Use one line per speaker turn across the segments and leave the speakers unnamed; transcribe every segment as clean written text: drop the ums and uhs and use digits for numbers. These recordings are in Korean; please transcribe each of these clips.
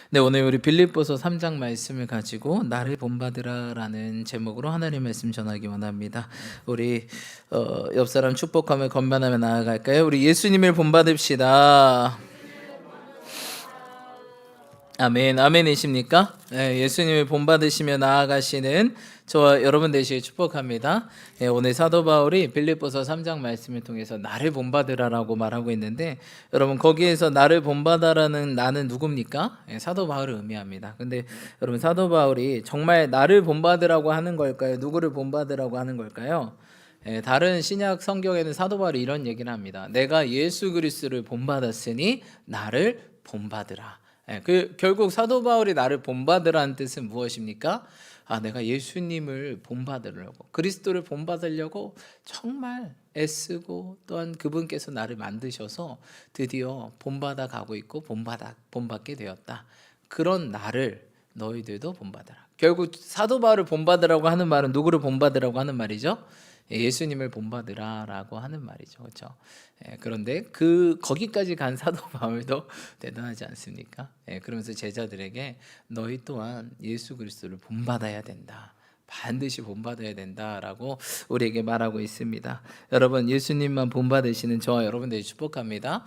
네, 오늘 우리 빌립보서 3장 말씀을 가지고 나를 본받으라라는 제목으로 하나님 말씀 전하기 원합니다. 우리 옆 사람 축복하며 건면하며 나아갈까요? 우리 예수님을 본받읍시다. 아멘, 아멘이십니까? 네, 예수님을 본받으시며 나아가시는 저와 여러분 되시길 축복합니다. 네, 오늘 사도 바울이 빌립보서 3장 말씀을 통해서 나를 본받으라라고 말하고 있는데, 여러분 거기에서 나를 본받아라는 나는 누굽니까? 네, 사도 바울을 의미합니다. 근데 여러분 사도 바울이 정말 나를 본받으라고 하는 걸까요? 누구를 본받으라고 하는 걸까요? 다른 신약 성경에는 사도 바울이 이런 얘기를 합니다. 내가 예수 그리스도를 본받았으니 나를 본받으라. 결국 사도 바울이 나를 본받으라는 뜻은 무엇입니까? 내가 예수님을 본받으려고, 그리스도를 본받으려고 정말 애쓰고, 또한 그분께서 나를 만드셔서 드디어 본받아 가고 있고 본받게 되었다. 그런 나를 너희들도 본받아라. 결국 사도 바울을 본받으라고 하는 말은 누구를 본받으라고 하는 말이죠? 예수님을 본받으라라고 하는 말이죠, 그렇죠? 그런데 거기까지 간 사도 바울도 대단하지 않습니까? 그러면서 제자들에게 너희 또한 예수 그리스도를 본받아야 된다. 반드시 본받아야 된다라고 우리에게 말하고 있습니다. 여러분, 예수님만 본받으시는 저와 여러분들이 축복합니다.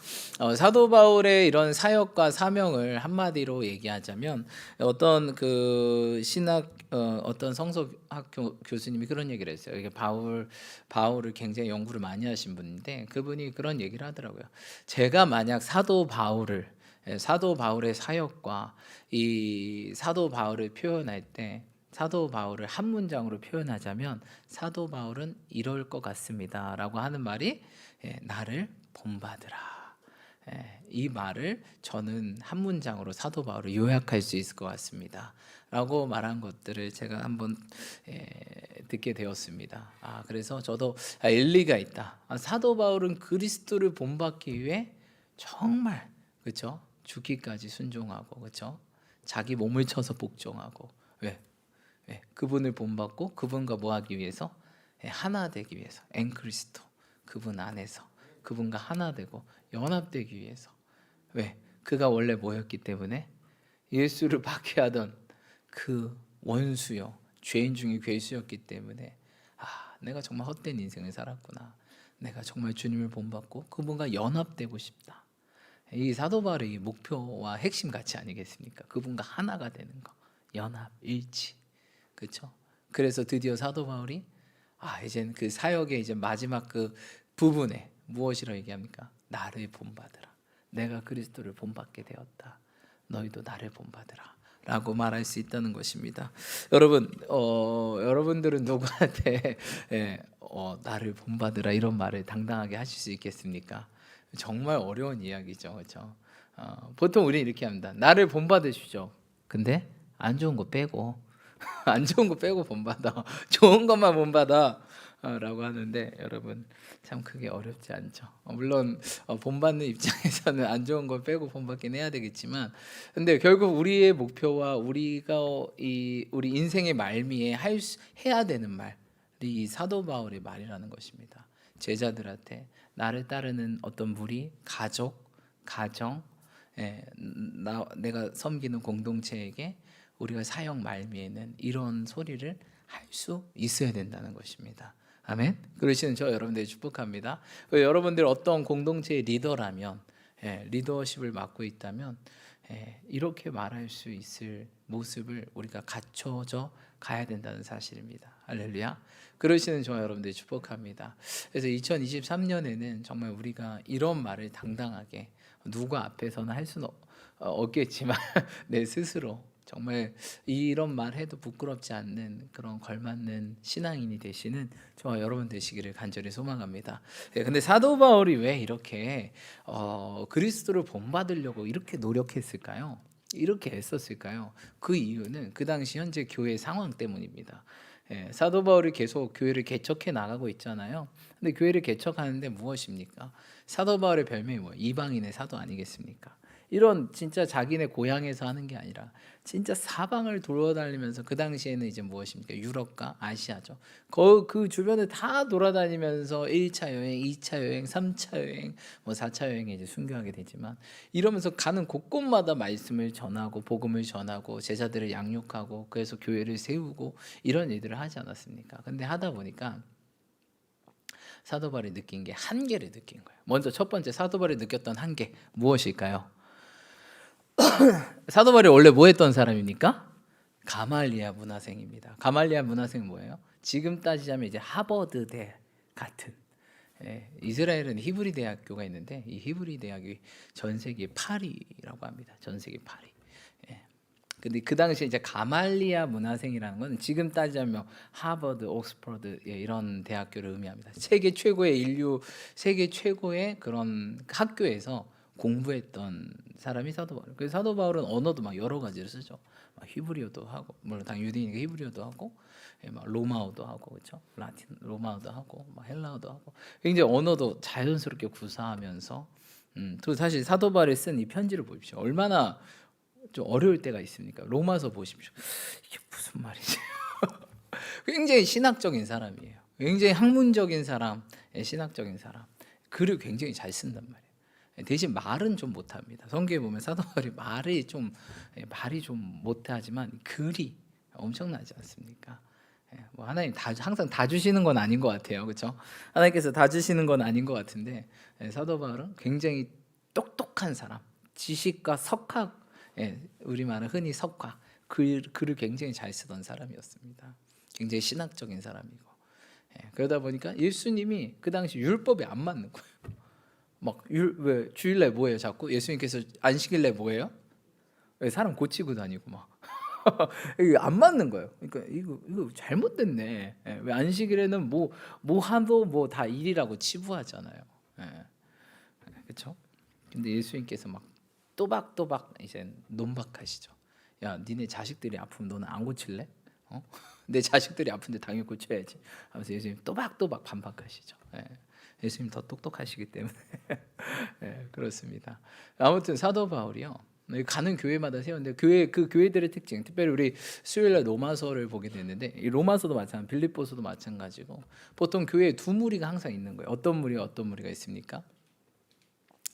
사도 바울의 이런 사역과 사명을 한마디로 얘기하자면, 어떤 그 신학 어떤 성서학 교수님이 그런 얘기를 했어요. 이게 바울을 굉장히 연구를 많이 하신 분인데, 그분이 그런 얘기를 하더라고요. 제가 만약 사도 바울의 사역과 이 사도 바울을 표현할 때, 사도 바울을 한 문장으로 표현하자면 사도 바울은 이럴 것 같습니다라고 하는 말이 나를 본받으라. 이 말을 저는 한 문장으로 사도 바울을 요약할 수 있을 것 같습니다. 라고 말한 것들을 제가 한번 듣게 되었습니다. 그래서 저도 일리가 있다. 사도 바울은 그리스도를 본받기 위해 정말, 그렇죠? 죽기까지 순종하고, 그렇죠? 자기 몸을 쳐서 복종하고, 왜? 그분을 본받고 그분과 뭐 하기 위해서? 하나 되기 위해서. 엔그리스도, 그분 안에서 그분과 하나 되고 연합되기 위해서. 왜? 그가 원래 뭐였기 때문에? 예수를 박해하던 그 원수요, 죄인 중에 괴수였기 때문에, 내가 정말 헛된 인생을 살았구나, 내가 정말 주님을 본받고 그분과 연합되고 싶다. 이 사도 바울의 목표와 핵심 가치 아니겠습니까? 그분과 하나가 되는 거, 연합, 일치, 그렇죠? 그래서 드디어 사도 바울이 이제 그 사역의 이제 마지막 그 부분에 무엇이라고 얘기합니까? 나를 본받으라. 내가 그리스도를 본받게 되었다. 너희도 나를 본받으라. 라고 말할 수 있다는 것입니다. 여러분, 여러분들은 누구한테 나를 본받으라 이런 말을 당당하게 하실 수 있겠습니까? 정말 어려운 이야기죠, 그렇죠? 보통 우리 이렇게 합니다. 나를 본받으시죠. 근데 안 좋은 거 빼고 안 좋은 거 빼고 본받아. 좋은 것만 본받아. 라고 하는데, 여러분 참 그게 어렵지 않죠. 물론 본받는 입장에서는 안 좋은 걸 빼고 본받긴 해야 되겠지만, 근데 결국 우리의 목표와 우리가 우리 인생의 말미에 해야 되는 말이 이 사도 바울의 말이라는 것입니다. 제자들한테, 나를 따르는 어떤 무리, 가정, 내가 섬기는 공동체에게 우리가 사역 말미에는 이런 소리를 할 수 있어야 된다는 것입니다. 아멘. 그러시는 저 여러분들이 축복합니다. 여러분들 어떤 공동체의 리더라면, 리더십을 맡고 있다면, 이렇게 말할 수 있을 모습을 우리가 갖춰져 가야 된다는 사실입니다. 할렐루야. 그러시는 저 여러분들이 축복합니다. 그래서 2023년에는 정말 우리가 이런 말을 당당하게, 누구 앞에서는 할 수는 없겠지만 내 스스로 정말 이런 말 해도 부끄럽지 않는 그런 걸맞는 신앙인이 되시는 저와 여러분 되시기를 간절히 소망합니다. 근데 사도 바울이 왜 이렇게 그리스도를 본받으려고 이렇게 노력했을까요? 이렇게 애썼을까요? 그 이유는 그 당시 현재 교회 상황 때문입니다. 사도 바울이 계속 교회를 개척해 나가고 있잖아요. 근데 교회를 개척하는데 무엇입니까? 사도 바울의 별명이 뭐예요? 이방인의 사도 아니겠습니까? 이런 진짜 자기네 고향에서 하는 게 아니라 진짜 사방을 돌아다니면서, 그 당시에는 이제 무엇입니까? 유럽과 아시아죠. 그 주변을 다 돌아다니면서 1차 여행, 2차 여행, 3차 여행, 뭐 4차 여행에 이제 순교하게 되지만, 이러면서 가는 곳곳마다 말씀을 전하고 복음을 전하고 제자들을 양육하고, 그래서 교회를 세우고 이런 일들을 하지 않았습니까? 근데 하다 보니까 사도 바울이 느낀 게 한계를 느낀 거예요. 먼저 첫 번째 사도 바울이 느꼈던 한계 무엇일까요? 사도 바울이 원래 뭐 했던 사람입니까? 가말리아 문화생입니다. 가말리아 문화생 뭐예요? 지금 따지자면 이제 하버드대 같은, 이스라엘은 히브리 대학교가 있는데 이 히브리 대학이 전 세계 8위라고 합니다. 전 세계 8위. 근데 그 당시에 이제 가말리아 문화생이라는 건 지금 따지자면 하버드, 옥스퍼드 이런 대학교를 의미합니다. 세계 최고의 그런 학교에서 공부했던 사람이 사도 바울. 그래서 사도 바울은 언어도 막 여러 가지를 쓰죠. 막 히브리어도 하고, 물론 당 유대인이니까 히브리어도 하고, 막 로마어도 하고, 그렇죠? 라틴 로마어도 하고, 막 헬라어도 하고, 굉장히 언어도 자연스럽게 구사하면서, 또 사실 사도 바울이 쓴 이 편지를 보십시오. 얼마나 좀 어려울 때가 있습니까? 로마서 보십시오. 이게 무슨 말이지? 굉장히 신학적인 사람이에요. 굉장히 학문적인 사람, 신학적인 사람. 글을 굉장히 잘 쓴단 말이에요. 대신 말은 좀 못합니다. 성경에 보면 사도 바울이 말이 좀 못하지만 글이 엄청나지 않습니까? 뭐 하나님 항상 다 주시는 건 아닌 것 같아요, 그렇죠? 하나님께서 다 주시는 건 아닌 것 같은데, 사도 바울은 굉장히 똑똑한 사람, 지식과 석학, 우리말은 흔히 석학, 글을 굉장히 잘 쓰던 사람이었습니다. 굉장히 신학적인 사람이고, 그러다 보니까 예수님이 그 당시 율법에 안 맞는 거예요. 왜 주일날 뭐예요? 자꾸 예수님께서 안식일날 뭐예요? 왜 사람 고치고 다니고 막 이게 안 맞는 거예요. 그러니까 이거 잘못됐네. 왜 안식일에는 뭐 하도 뭐 다 일이라고 치부하잖아요. 그렇죠? 근데 예수님께서 막 또박또박 이제 논박하시죠. 야, 니네 자식들이 아프면 너는 안 고칠래? 내 자식들이 아픈데 당연히 고쳐야지. 하면서 예수님 또박또박 반박하시죠. 예수님 더 똑똑하시기 때문에. 그렇습니다. 아무튼 사도 바울이요, 가는 교회마다 세웠는데 그 교회들의 특징, 특별히 우리 수요일날 로마서를 보게 됐는데, 이 로마서도 마찬가지, 빌립보서도 마찬가지고, 보통 교회에 두 무리가 항상 있는 거예요. 어떤 무리가 있습니까?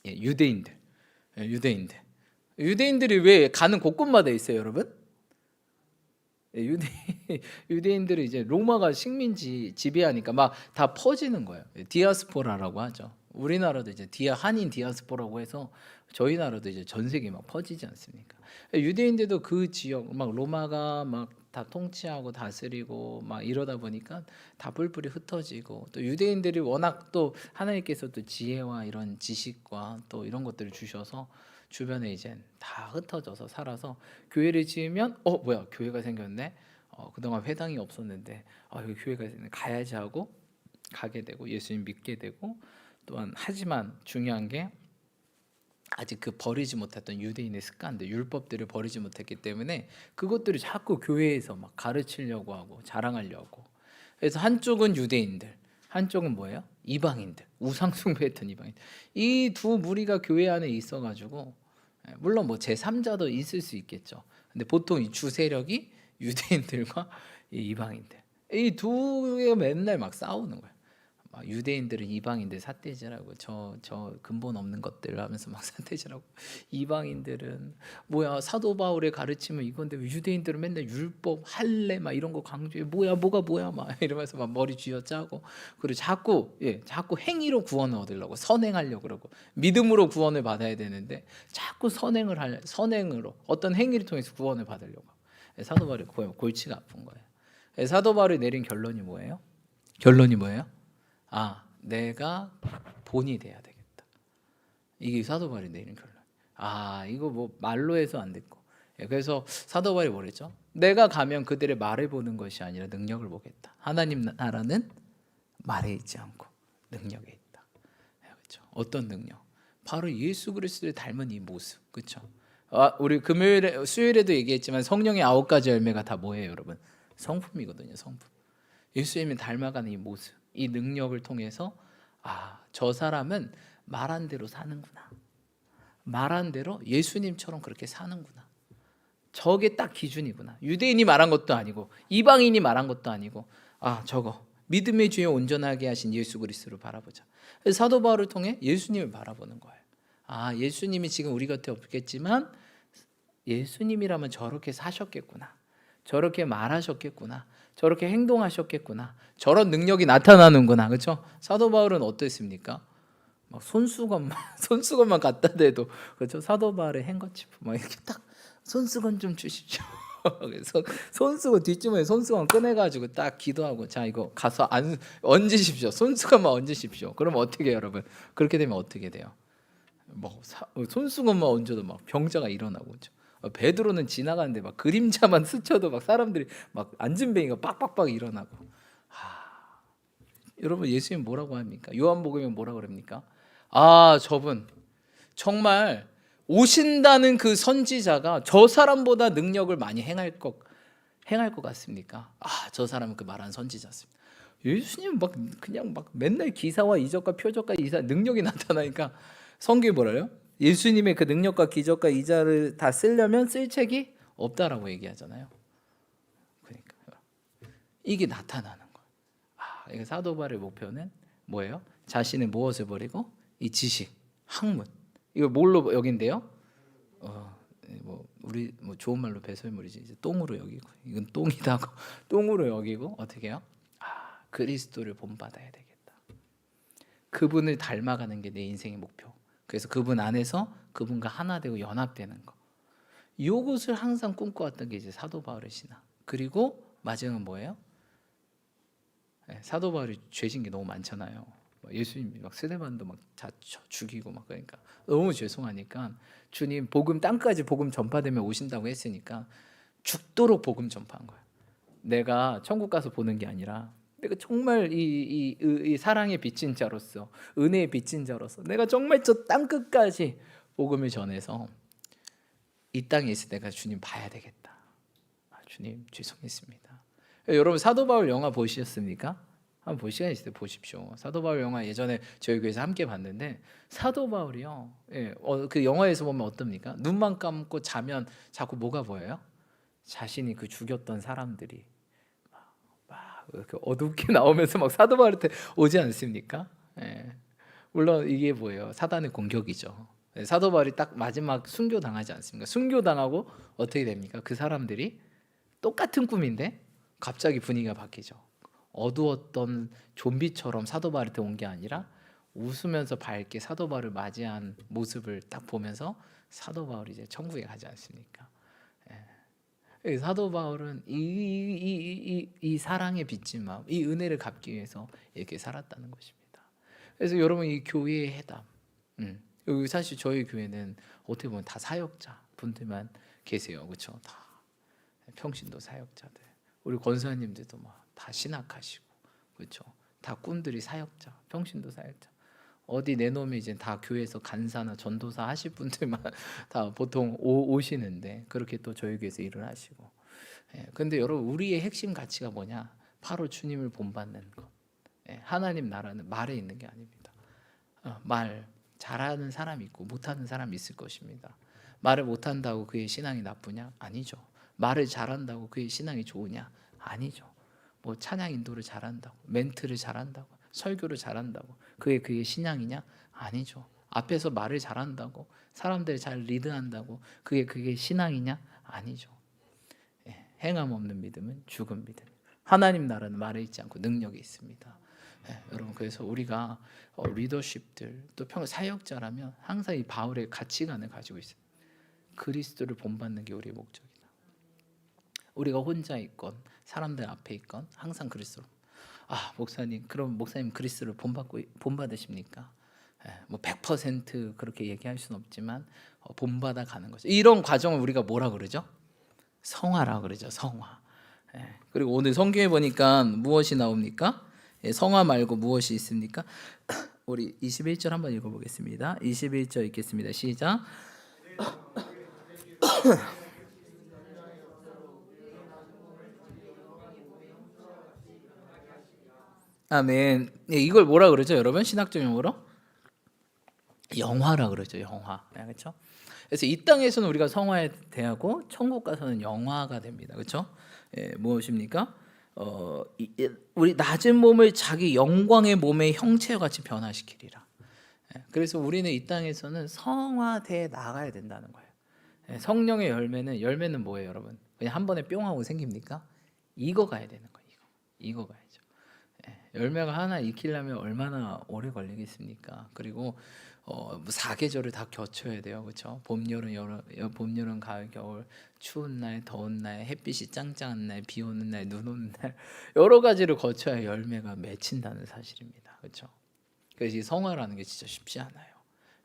유대인들. 유대인들이 왜 가는 곳곳마다 있어요, 여러분? 유대인들이 이제 로마가 식민지 지배하니까 막 다 퍼지는 거예요. 디아스포라라고 하죠. 우리나라도 이제 한인 디아스포라고 해서 저희 나라도 이제 전 세계에 막 퍼지지 않습니까? 유대인들도 그 지역 막 로마가 막 다 통치하고 다스리고 막 이러다 보니까 다 뿔뿔이 흩어지고, 또 유대인들이 워낙 또 하나님께서 또 지혜와 이런 지식과 또 이런 것들을 주셔서 주변에 이제 다 흩어져서 살아서, 교회를 지으면 뭐야, 교회가 생겼네. 그동안 회당이 없었는데 여기 교회가 있네, 가야지 하고 가게 되고 예수님 믿게 되고, 또한 하지만 중요한 게 아직 그 버리지 못했던 유대인의 습관들, 율법들을 버리지 못했기 때문에 그것들을 자꾸 교회에서 막 가르치려고 하고 자랑하려고. 그래서 한쪽은 유대인들, 한쪽은 뭐예요? 이방인들, 우상 숭배했던 이방인들. 이 두 무리가 교회 안에 있어가지고, 물론 뭐 제3자도 있을 수 있겠죠. 근데 보통 이 주 세력이 유대인들과 이 이방인들, 이 두 개가 맨날 막 싸우는 거예요. 유대인들은 이방인들 삿대질하고, 저 근본 없는 것들 하면서 막 삿대질하고, 이방인들은 뭐야, 사도 바울의 가르침은 이건데 왜 유대인들은 맨날 율법 할례 막 이런 거 강조해, 뭐가 뭐야 막 이러면서 막 머리 쥐어짜고, 그리고 자꾸 행위로 구원을 얻으려고, 선행하려고 그러고, 믿음으로 구원을 받아야 되는데 자꾸 선행으로 어떤 행위를 통해서 구원을 받으려고. 사도 바울이 골치가 아픈 거예요. 사도 바울이 내린 결론이 뭐예요? 내가 본이 돼야 되겠다. 이게 사도 바울이 내린 결론. 이거 뭐 말로 해서 안 됐고. 그래서 사도 바울이 뭐랬죠? 내가 가면 그들의 말을 보는 것이 아니라 능력을 보겠다. 하나님 나라는 말에 있지 않고 능력에 있다. 그렇죠? 어떤 능력? 바로 예수 그리스도를 닮은 이 모습. 그렇죠? 우리 수요일에도 얘기했지만 성령의 9가지 열매가 다 뭐예요, 여러분? 성품이거든요, 성품. 예수님을 닮아가는 이 모습, 이 능력을 통해서 저 사람은 말한 대로 사는구나. 말한 대로 예수님처럼 그렇게 사는구나. 저게 딱 기준이구나. 유대인이 말한 것도 아니고 이방인이 말한 것도 아니고 저거 믿음의 주여 온전하게 하신 예수 그리스도를 바라보자. 그래서 사도 바울을 통해 예수님을 바라보는 거예요. 예수님이 지금 우리 곁에 없겠지만 예수님이라면 저렇게 사셨겠구나. 저렇게 말하셨겠구나. 저렇게 행동하셨겠구나. 저런 능력이 나타나는구나. 그렇죠? 사도 바울은 어땠습니까? 막 손수건만 갖다 대도 그렇죠? 사도 바울의 행거치프 막 이렇게 딱 손수건 좀 주십시오. 그래서 손수건 뒷주머니에 손수건 꺼내가지고 딱 기도하고 자 이거 가서 얹으십시오. 손수건만 얹으십시오. 그럼 어떻게 해요, 여러분? 그렇게 되면 어떻게 돼요? 뭐 손수건만 얹어도 막 병자가 일어나고 그렇죠? 베드로는 지나가는데 막 그림자만 스쳐도 막 사람들이 막 앉은뱅이가 빡빡빡 일어나고. 여러분 예수님 뭐라고 합니까? 요한복음에 뭐라고 그럽니까? 저분 정말 오신다는 그 선지자가 저 사람보다 능력을 많이 행할 것 같습니까? 저 사람은 그 말한 선지자였습니다. 예수님 막 그냥 막 맨날 기사와 이적과 표적과 이사 능력이 나타나니까 성경이 뭐래요? 예수님의 그 능력과 기적과 이자를 다 쓰려면 쓸 책이 없다라고 얘기하잖아요. 그러니까 이게 나타나는 거예요. 사도 바울의 목표는 뭐예요? 자신의 무엇을 버리고 이 지식, 학문 이걸 뭘로 여긴대요? 우리 좋은 말로 배설물이지 이제 똥으로 여기고 이건 똥이다고 똥으로 여기고 어떻게 해요? 그리스도를 본받아야 되겠다. 그분을 닮아가는 게 내 인생의 목표. 그래서 그분 안에서 그분과 하나 되고 연합되는 거. 이것을 항상 꿈꿔왔던 게 이제 사도 바울의 신앙. 그리고 마지막은 뭐예요? 사도 바울이 죄진 게 너무 많잖아요. 예수님이 막 스데반도 막 다쳐 죽이고 막 그러니까 너무 죄송하니까 주님 복음 땅까지 복음 전파되면 오신다고 했으니까 죽도록 복음 전파한 거예요. 내가 천국 가서 보는 게 아니라 내가 정말 이 사랑의 빚진 자로서 은혜의 빚진 자로서 내가 정말 저 땅 끝까지 복음을 전해서 이 땅에 있을 때 내가 주님 봐야 되겠다. 주님 죄송했습니다. 여러분 사도 바울 영화 보셨습니까? 한번 볼 시간 있을 때 보십시오. 사도 바울 영화 예전에 저희 교회에서 함께 봤는데 사도 바울이요. 그 영화에서 보면 어떻습니까? 눈만 감고 자면 자꾸 뭐가 보여요? 자신이 그 죽였던 사람들이 막 이렇게 어둡게 나오면서 막 사도 바울한테 오지 않습니까? 물론 이게 뭐예요? 사단의 공격이죠. 사도 바울이 딱 마지막 순교 당하지 않습니까? 순교 당하고 어떻게 됩니까? 그 사람들이 똑같은 꿈인데 갑자기 분위기가 바뀌죠. 어두웠던 좀비처럼 사도 바울한테 온 게 아니라 웃으면서 밝게 사도 바울을 맞이한 모습을 딱 보면서 사도 바울이 이제 천국에 가지 않습니까? 사도 바울은 이 사랑의 빚진 마음, 이 은혜를 갚기 위해서 이렇게 살았다는 것입니다. 그래서 여러분 이 교회의 해답, 여기 사실 저희 교회는 어떻게 보면 다 사역자 분들만 계세요, 그렇죠? 다 평신도 사역자들, 우리 권사님들도 막 다 신학하시고, 그렇죠? 다 꿈들이 사역자, 평신도 사역자. 어디 내놓으면 이제 다 교회에서 간사나 전도사 하실 분들만 다 보통 오시는데 그렇게 또 저희 교회에서 일을 하시고. 근데 여러분 우리의 핵심 가치가 뭐냐? 바로 주님을 본받는 것. 하나님 나라는 말에 있는 게 아닙니다. 말 잘하는 사람이 있고 못하는 사람이 있을 것입니다. 말을 못한다고 그의 신앙이 나쁘냐? 아니죠. 말을 잘한다고 그의 신앙이 좋으냐? 아니죠. 뭐 찬양 인도를 잘한다고, 멘트를 잘한다고, 설교를 잘한다고 그게 신앙이냐? 아니죠. 앞에서 말을 잘한다고, 사람들을 잘 리드한다고 그게 신앙이냐? 아니죠. 행함 없는 믿음은 죽은 믿음. 하나님 나라는 말에 있지 않고 능력이 있습니다. 여러분 그래서 우리가 리더십들 또 사역자라면 항상 이 바울의 가치관을 가지고 있어요. 그리스도를 본받는 게 우리의 목적이다. 우리가 혼자 있건 사람들 앞에 있건 항상 그리스도로. 목사님 그럼 목사님 그리스도를 본받으십니까? 뭐 100% 그렇게 얘기할 수는 없지만 본받아 가는 거죠. 이런 과정을 우리가 뭐라 그러죠? 성화라 그러죠. 성화. 그리고 오늘 성경에 보니까 무엇이 나옵니까? 성화 말고 무엇이 있습니까? 우리 21절 한번 읽어보겠습니다. 21절 읽겠습니다. 시작. 아멘. 이걸 뭐라 그러죠, 여러분? 신학적 용어로 영화라 그러죠. 영화. 그렇죠? 그래서 이 땅에서는 우리가 성화에 대하고 천국 가서는 영화가 됩니다. 그렇죠? 무엇입니까? 우리 낮은 몸을 자기 영광의 몸의 형체와 같이 변화시키리라. 그래서 우리는 이 땅에서는 성화되어 나가야 된다는 거예요. 성령의 열매는 뭐예요, 여러분? 그냥 한 번에 뿅 하고 생깁니까? 이거 가야 되는 거예요. 이거 가야죠. 열매가 하나 익히려면 얼마나 오래 걸리겠습니까? 그리고 사계절을 다 거쳐야 돼요, 그렇죠? 봄, 여름, 가을, 겨울, 추운 날, 더운 날, 햇빛이 짱짱한 날, 비 오는 날, 눈 오는 날, 여러 가지를 거쳐야 열매가 맺힌다는 사실입니다, 그렇죠? 그래서 이 성화라는 게 진짜 쉽지 않아요.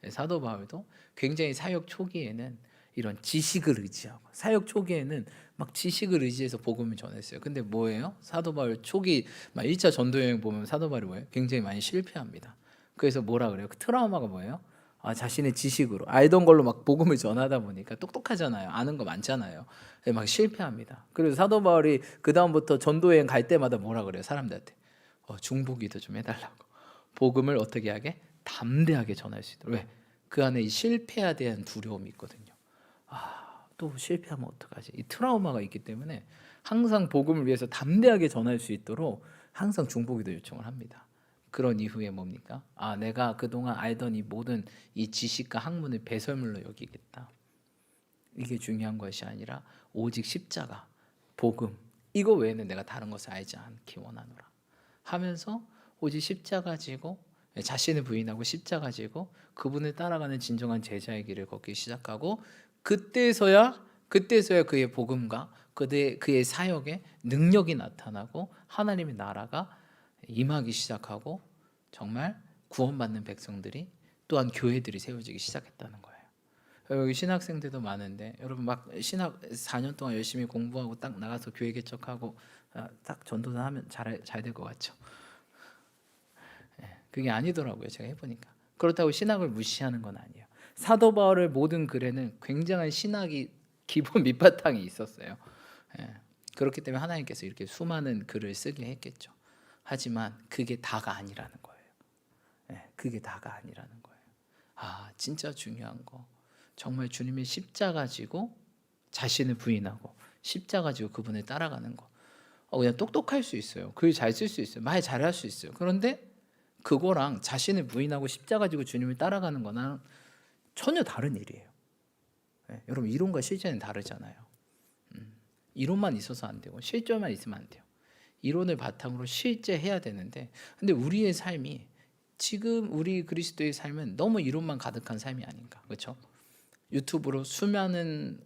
사도 바울도 굉장히 사역 초기에는 이런 지식을 의지하고, 사역 초기에는 막 지식을 의지해서 복음을 전했어요. 근데 뭐예요? 사도 바울 초기 1차 전도 여행 보면 사도 바울이 뭐예요? 굉장히 많이 실패합니다. 그래서 뭐라 그래요? 그 트라우마가 뭐예요? 자신의 지식으로 알던 걸로 막 복음을 전하다 보니까 똑똑하잖아요. 아는 거 많잖아요. 막 실패합니다. 그래서 사도 바울이 그 다음부터 전도 여행 갈 때마다 뭐라 그래요? 사람들한테 중보기도 좀 해달라고. 복음을 어떻게 하게? 담대하게 전할 수 있도록. 왜? 그 안에 이 실패에 대한 두려움이 있거든요. 또 실패하면 어떡하지? 이 트라우마가 있기 때문에 항상 복음을 위해서 담대하게 전할 수 있도록 항상 중보기도 요청을 합니다. 그런 이후에 뭡니까? 내가 그동안 알던 이 모든 이 지식과 학문을 배설물로 여기겠다. 이게 중요한 것이 아니라 오직 십자가, 복음, 이거 외에는 내가 다른 것을 알지 않기 원하노라 하면서 오직 십자가 지고 자신을 부인하고 십자가 지고 그분을 따라가는 진정한 제자의 길을 걷기 시작하고 그때서야 그의 복음과 그의 사역에 능력이 나타나고 하나님의 나라가 임하기 시작하고 정말 구원받는 백성들이 또한 교회들이 세워지기 시작했다는 거예요. 여기 신학생들도 많은데 여러분 막 신학 4년 동안 열심히 공부하고 딱 나가서 교회 개척하고 딱 전도사 하면 잘 될 것 같죠? 그게 아니더라고요. 제가 해보니까. 그렇다고 신학을 무시하는 건 아니에요. 사도 바울의 모든 글에는 굉장한 신학이 기본 밑바탕이 있었어요. 그렇기 때문에 하나님께서 이렇게 수많은 글을 쓰게 했겠죠. 하지만 그게 다가 아니라는 거예요. 그게 다가 아니라는 거예요. 진짜 중요한 거. 정말 주님의 십자가 지고 자신을 부인하고 십자가 지고 그분을 따라가는 거. 그냥 똑똑할 수 있어요. 글 잘 쓸 수 있어요. 말 잘할 수 있어요. 그런데 그거랑 자신을 부인하고 십자가 지고 주님을 따라가는 거랑 전혀 다른 일이에요. 여러분 이론과 실제는 다르잖아요. 이론만 있어서 안 되고 실제만 있으면 안 돼요. 이론을 바탕으로 실제 해야 되는데 근데 우리의 삶이 지금 우리 그리스도의 삶은 너무 이론만 가득한 삶이 아닌가. 그렇죠? 유튜브로 수많은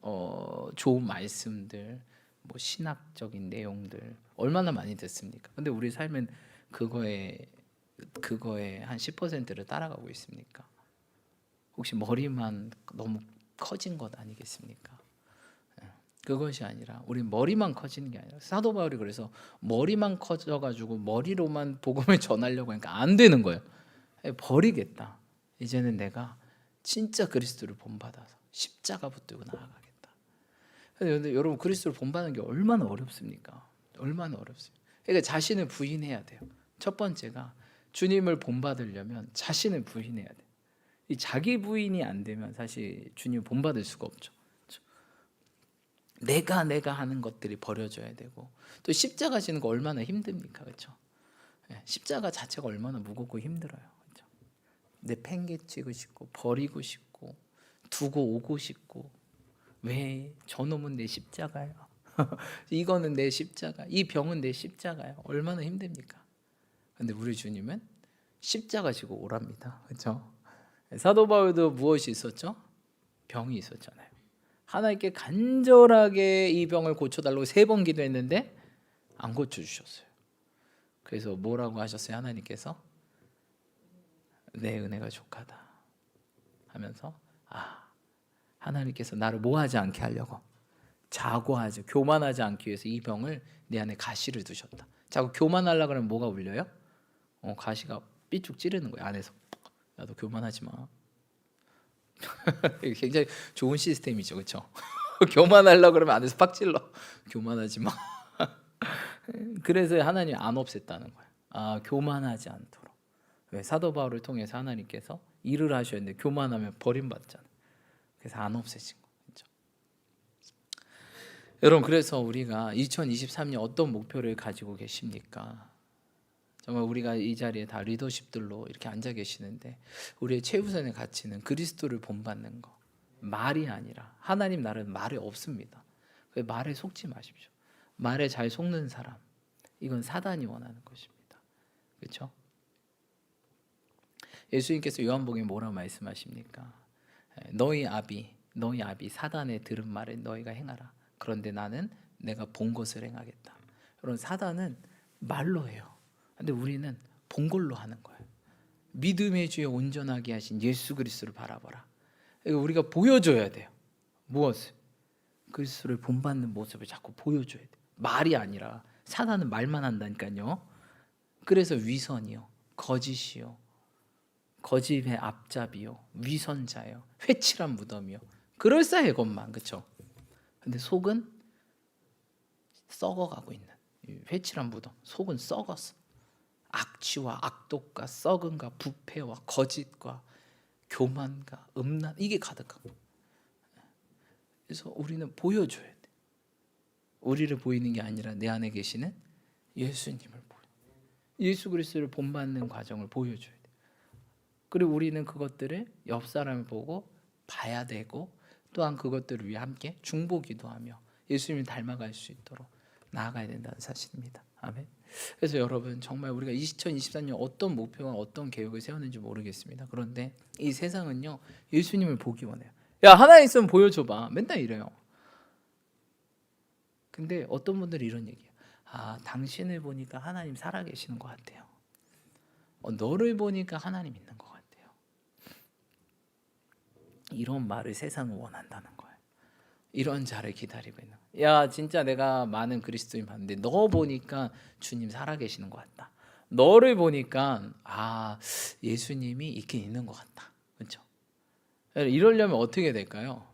좋은 말씀들 뭐 신학적인 내용들 얼마나 많이 듣습니까? 근데 우리 삶은 그거에 한 10%를 따라가고 있습니까? 혹시 머리만 너무 커진 것 아니겠습니까? 그것이 아니라 우리 머리만 커지는 게 아니라 사도 바울이 그래서 머리만 커져가지고 머리로만 복음을 전하려고 하니까 안 되는 거예요. 버리겠다. 이제는 내가 진짜 그리스도를 본받아서 십자가 붙들고 나아가겠다. 근데 여러분 그리스도를 본받는 게 얼마나 어렵습니까? 얼마나 어렵습니까? 그러니까 자신을 부인해야 돼요. 첫 번째가 주님을 본받으려면 자신을 부인해야 돼요. 이 자기 부인이 안 되면 사실 주님 본받을 수가 없죠. 내가 하는 것들이 버려져야 되고 또 십자가 지는 거 얼마나 힘듭니까, 그렇죠? 십자가 자체가 얼마나 무겁고 힘들어요, 그렇죠? 내 팽개치고 싶고 버리고 싶고 두고 오고 싶고 왜 저놈은 내 십자가요? 이거는 내 십자가, 이 병은 내 십자가요. 얼마나 힘듭니까? 근데 우리 주님은 십자가 지고 오랍니다, 그렇죠? 사도 바울도 무엇이 있었죠? 병이 있었잖아요. 하나님께 간절하게 이 병을 고쳐달라고 3번 기도했는데 안 고쳐주셨어요. 그래서 뭐라고 하셨어요? 하나님께서 내 은혜가 족하다 하면서 하나님께서 나를 뭐하지 않게 하려고 교만하지 않기 위해서 이 병을 내 안에 가시를 두셨다. 자꾸 교만하려고 그러면 뭐가 울려요? 가시가 삐쭉 찌르는 거예요. 안에서 야, 너 교만하지 마. 굉장히 좋은 시스템이죠, 그렇죠? 교만하려고 그러면 안에서 팍 찔러. 교만하지 마. 그래서 하나님이 안 없앴다는 거예요. 교만하지 않도록. 왜? 사도 바울을 통해서 하나님께서 일을 하셨는데 교만하면 버림받잖아. 그래서 안 없애진 거. 그렇죠? 여러분, 그래서 우리가 2023년 어떤 목표를 가지고 계십니까? 정말 우리가 이 자리에 다 리더십들로 이렇게 앉아 계시는데 우리의 최우선의 가치는 그리스도를 본받는 거. 말이 아니라 하나님 나라는 말이 없습니다. 그 말에 속지 마십시오. 말에 잘 속는 사람, 이건 사단이 원하는 것입니다. 그렇죠? 예수님께서 요한복음에 뭐라고 말씀하십니까? 너희 아비 사단의 들은 말을 너희가 행하라. 그런데 나는 내가 본 것을 행하겠다. 여러분, 사단은 말로 해요. 근데 우리는 본 걸로 하는 거예요. 믿음의 주에 온전하게 하신 예수 그리스도를 바라보라. 우리가 보여줘야 돼요. 무엇을? 그리스도를 본받는 모습을 자꾸 보여줘야 돼요. 말이 아니라. 사단은 말만 한다니까요. 그래서 위선이요, 거짓이요, 거짓의 앞잡이요, 위선자요, 회칠한 무덤이요, 그럴싸해 것만. 그렇죠? 근데 속은 썩어가고 있는 회칠한 무덤. 속은 썩었어. 악취와 악독과 썩음과 부패와 거짓과 교만과 음란, 이게 가득한 거예요. 그래서 우리는 보여줘야 돼. 우리를 보이는 게 아니라 내 안에 계시는 예수님을 보여. 예수 그리스도를 본받는 과정을 보여줘야 돼. 그리고 우리는 그것들을 옆 사람을 보고 봐야 되고, 또한 그것들을 위해 함께 중보기도 하며 예수님을 닮아갈 수 있도록 나아가야 된다는 사실입니다. 아멘. 그래서 여러분, 정말 우리가 2024년 어떤 목표와 어떤 계획을 세웠는지 모르겠습니다. 그런데 이 세상은요, 예수님을 보기 원해요. 야, 하나님 있으면 보여줘봐. 맨날 이래요. 근데 어떤 분들이 이런 얘기해요. 아, 당신을 보니까 하나님 살아계시는 것 같아요. 너를 보니까 하나님 있는 것 같아요. 이런 말을 세상은 원한다는 거예요. 이런 자를 기다리고 있는 거예요. 야, 진짜 내가 많은 그리스도인 봤는데 너 보니까 주님 살아계시는 것 같다. 너를 보니까 예수님이 있긴 있는 것 같다. 그렇죠? 이러려면 어떻게 될까요?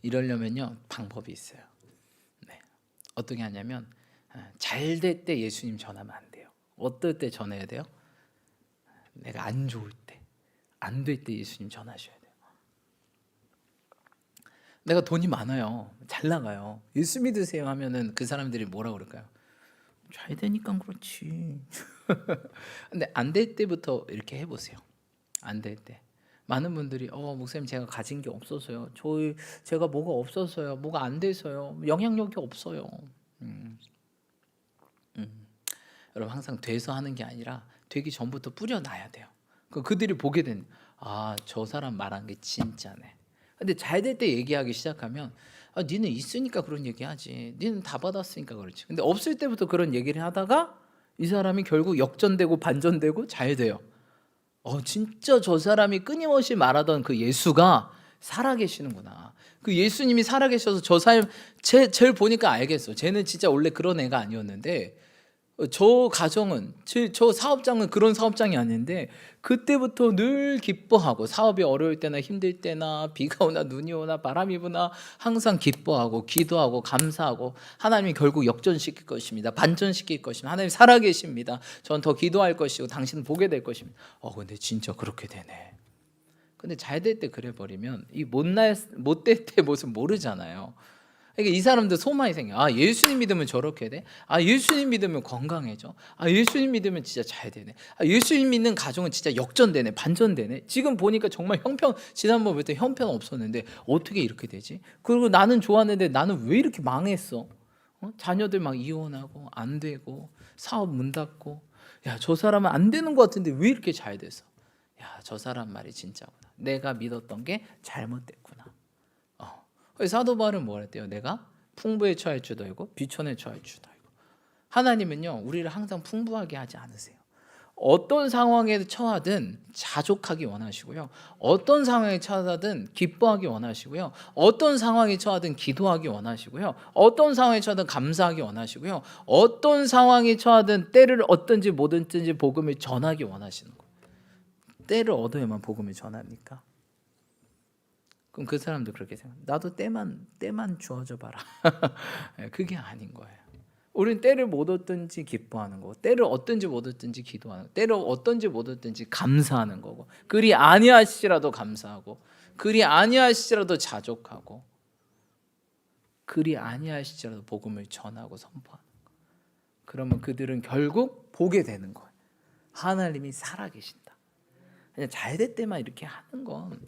이러려면요, 방법이 있어요. 네. 어떻게 하냐면, 잘 될 때 예수님 전하면 안 돼요. 어떨 때 전해야 돼요? 내가 안 좋을 때, 안 될 때 예수님 전하셔야 돼요. 내가 돈이 많아요, 잘 나가요, 예수 믿으세요 하면은 그 사람들이 뭐라 그럴까요? 잘 되니까 그렇지. 근데 안 될 때부터 이렇게 해보세요. 안 될 때. 많은 분들이 목사님, 제가 가진 게 없어서요. 제가 뭐가 없어서요. 뭐가 안 돼서요. 영향력이 없어요. 여러분, 항상 돼서 하는 게 아니라 되기 전부터 뿌려놔야 돼요. 그들이 보게 된, 저 사람 말한 게 진짜네. 근데 잘 될 때 얘기하기 시작하면, 니는 있으니까 그런 얘기하지. 니는 다 받았으니까 그렇지. 근데 없을 때부터 그런 얘기를 하다가 이 사람이 결국 역전되고 반전되고 잘 돼요. 진짜 저 사람이 끊임없이 말하던 그 예수가 살아계시는구나. 그 예수님이 살아계셔서 저 사람 쟤를 보니까 알겠어. 쟤는 진짜 원래 그런 애가 아니었는데, 저 가정은, 저 사업장은 그런 사업장이 아닌데 그때부터 늘 기뻐하고, 사업이 어려울 때나 힘들 때나 비가 오나 눈이 오나 바람이 부나 항상 기뻐하고 기도하고 감사하고, 하나님이 결국 역전시킬 것입니다. 반전시킬 것입니다. 하나님 살아계십니다. 전 더 기도할 것이고 당신은 보게 될 것입니다. 근데 진짜 그렇게 되네. 근데 잘 될 때 그래 버리면 이 못될 때 모습 모르잖아요. 그러니까 이 사람들 소망이 생겨. 예수님 믿으면 저렇게 돼? 예수님 믿으면 건강해져? 예수님 믿으면 진짜 잘 되네? 예수님 믿는 가정은 진짜 역전되네, 반전되네? 지금 보니까 정말 지난번부터 형편 없었는데 어떻게 이렇게 되지? 그리고 나는 좋았는데 나는 왜 이렇게 망했어? 자녀들 막 이혼하고 안 되고 사업 문 닫고, 야, 저 사람은 안 되는 것 같은데 왜 이렇게 잘 됐어? 야, 저 사람 말이 진짜구나. 내가 믿었던 게 잘못됐구나. 사도 바울은 뭐 했대요? 내가 풍부에 처할 줄도 알고 비천에 처할 줄도 알고. 하나님은요, 우리를 항상 풍부하게 하지 않으세요. 어떤 상황에 처하든 자족하기 원하시고요, 어떤 상황에 처하든 기뻐하기 원하시고요, 어떤 상황에 처하든 기도하기 원하시고요, 어떤 상황에 처하든 감사하기 원하시고요, 어떤 상황에 처하든 때를 얻든지 뭐든지 복음을 전하기 원하시는 거예요. 때를 얻어야만 복음을 전합니까? 그럼 그 사람도 그렇게 생각. 나도 때만 주어져 봐라. 그게 아닌 거예요. 우리는 때를 못 얻든지 기뻐하는 거고, 때를 얻든지 못 얻든지 기도하는 거고, 때를 얻든지 못 얻든지 감사하는 거고, 그리 아니하시더라도 감사하고, 그리 아니하시더라도 자족하고, 그리 아니하시더라도 복음을 전하고 선포하는 거. 그러면 그들은 결국 보게 되는 거예요. 하나님이 살아계신다. 그냥 잘될 때만 이렇게 하는 건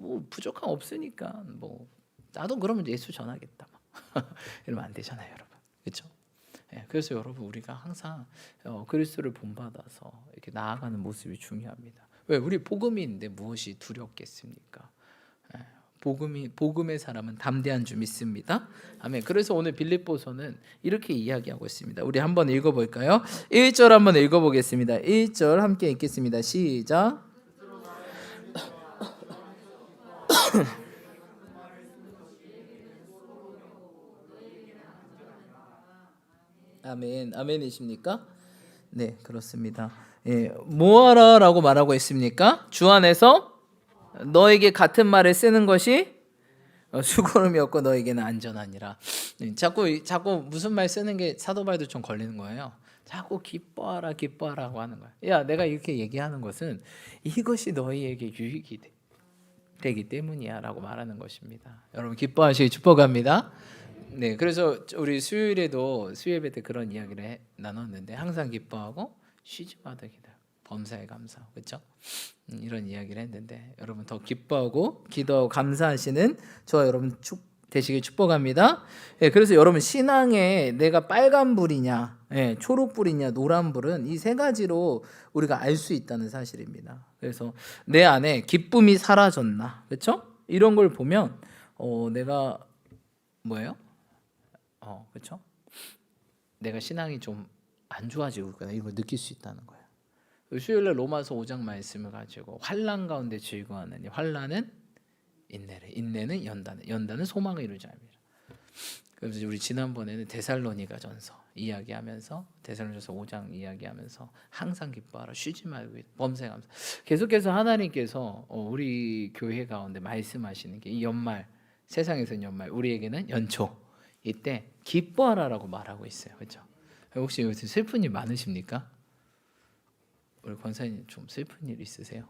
뭐 부족함 없으니까 뭐 나도 그러면 예수 전하겠다 이러면 안 되잖아요, 여러분. 그렇죠? 그래서 여러분 우리가 항상 그리스도를 본받아서 이렇게 나아가는 모습이 중요합니다. 왜? 우리 복음이 있는데 무엇이 두렵겠습니까? 복음의 사람은 담대한 줄 믿습니다. 아멘. 그래서 오늘 빌립보서는 이렇게 이야기하고 있습니다. 우리 한번 읽어볼까요? 1절 한번 읽어보겠습니다. 1절 함께 읽겠습니다. 시작. 아멘. 아멘이십니까? 네, 그렇습니다. 뭐하라라고 말하고 있습니까? 주 안에서 너에게 같은 말을 쓰는 것이 수고름이 없고 너에게는 안전하니라. 자꾸 무슨 말 쓰는 게 사도 바울도 좀 걸리는 거예요. 자꾸 기뻐하라고 하는 거야. 야, 내가 이렇게 얘기하는 것은 이것이 너희에게 유익이 되기 때문이야라고 말하는 것입니다. 여러분 기뻐하시기 축복합니다. 네, 그래서 우리 수요일에도 수요예배 때 그런 이야기를 나눴는데 항상 기뻐하고 쉬지 마다 기다. 범사에 감사, 그렇죠? 이런 이야기를 했는데 여러분 더 기뻐하고 기도하고 감사하시는 저와 여러분 되시길 축복합니다. 그래서 여러분 신앙에 내가 빨간 불이냐, 초록 불이냐, 노란 불은 이 세 가지로 우리가 알 수 있다는 사실입니다. 그래서 내 안에 기쁨이 사라졌나, 그렇죠? 이런 걸 보면 내가 뭐예요? 그렇죠? 내가 신앙이 좀 안 좋아지고 있구나 이걸 느낄 수 있다는 거예요. 수요일날 로마서 5장 말씀을 가지고 환난 가운데 즐거워하느니 환난은 인내를, 인내는 연단을, 연단은 소망을 이루지 않습니다. 그래서 우리 지난번에는 데살로니가전서 이야기하면서 데살로니가전서 5장 이야기하면서 항상 기뻐하라, 쉬지 말고 범사에 감사. 계속해서 하나님께서 우리 교회 가운데 말씀하시는 게 이 연말, 세상에서는 연말, 우리에게는 연초, 이때 기뻐하라라고 말하고 있어요. 그렇죠? 혹시 요즘 슬픈 일 많으십니까? 우리 권사님 좀 슬픈 일 있으세요?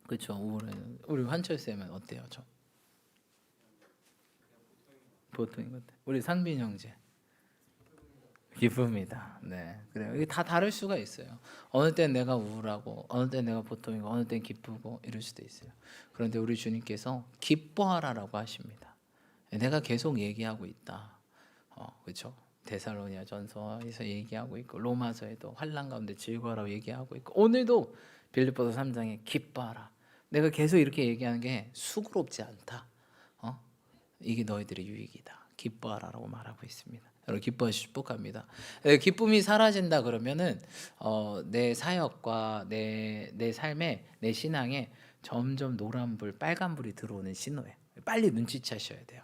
그렇죠. 우울해요. 우리 환철 쌤은 어때요? 저 보통인 것 같아요. 우리 상빈 형제 기쁩니다. 네, 그래요. 이게 다 다를 수가 있어요. 어느 때는 내가 우울하고, 어느 때는 내가 보통이고, 어느 때는 기쁘고 이럴 수도 있어요. 그런데 우리 주님께서 기뻐하라라고 하십니다. 내가 계속 얘기하고 있다. 그렇죠. 데살로니가전서에서 얘기하고 있고 로마서에도 환난 가운데 즐거워라고 얘기하고 있고 오늘도 빌립보서 3장에 기뻐하라. 내가 계속 이렇게 얘기하는 게 수고롭지 않다. 이게 너희들의 유익이다. 기뻐하라라고 말하고 있습니다. 여러분 기뻐하시 축복합니다. 기쁨이 사라진다 그러면은 내 사역과 내 삶에 내 신앙에 점점 노란불, 빨간불이 들어오는 신호예요. 빨리 눈치채셔야 돼요.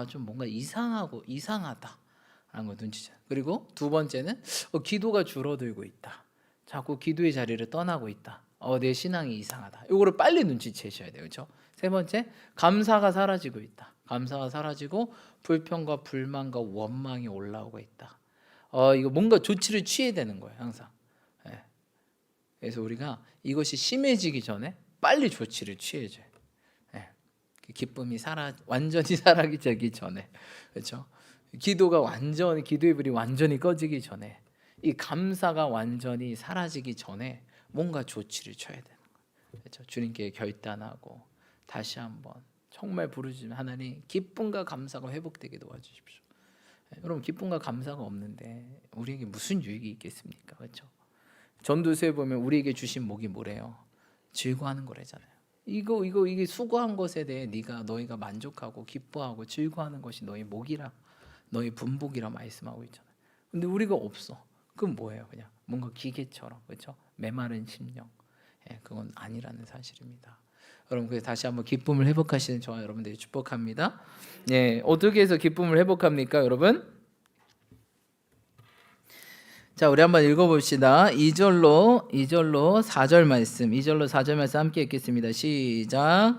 좀 뭔가 이상하다. 라는 거 눈치채. 그리고 두 번째는 기도가 줄어들고 있다. 자꾸 기도의 자리를 떠나고 있다. 내 신앙이 이상하다. 이거를 빨리 눈치채셔야 돼요. 그렇죠? 세 번째, 감사가 사라지고 있다. 감사가 사라지고 불평과 불만과 원망이 올라오고 있다. 이거 뭔가 조치를 취해야 되는 거예요. 항상. 그래서 우리가 이것이 심해지기 전에 빨리 조치를 취해줘요. 기쁨이 완전히 사라지기 전에, 그렇죠? 기도의 불이 완전히 꺼지기 전에, 이 감사가 완전히 사라지기 전에 뭔가 조치를 취해야 되는 거예요. 그렇죠? 주님께 결단하고 다시 한번 정말 부르짖으면 하나님 기쁨과 감사가 회복되게 도와주십시오. 여러분 기쁨과 감사가 없는데 우리에게 무슨 유익이 있겠습니까? 그렇죠? 전도서에 보면 우리에게 주신 목이 뭐래요? 즐거워하는 거래잖아요. 이게 수고한 것에 대해 너희가 만족하고 기뻐하고 즐거워하는 것이 너희 목이라, 너희 분복이라 말씀하고 있잖아요. 근데 우리가 없어. 그건 뭐예요? 그냥 뭔가 기계처럼, 그렇죠? 메마른 심령. 그건 아니라는 사실입니다. 여러분 그래서 다시 한번 기쁨을 회복하시는 저와 여러분들이 축복합니다. 어떻게 해서 기쁨을 회복합니까, 여러분? 자, 우리 한번 읽어봅시다. 2절로 4절 말씀, 2절로 4절 말씀 함께 읽겠습니다. 시작.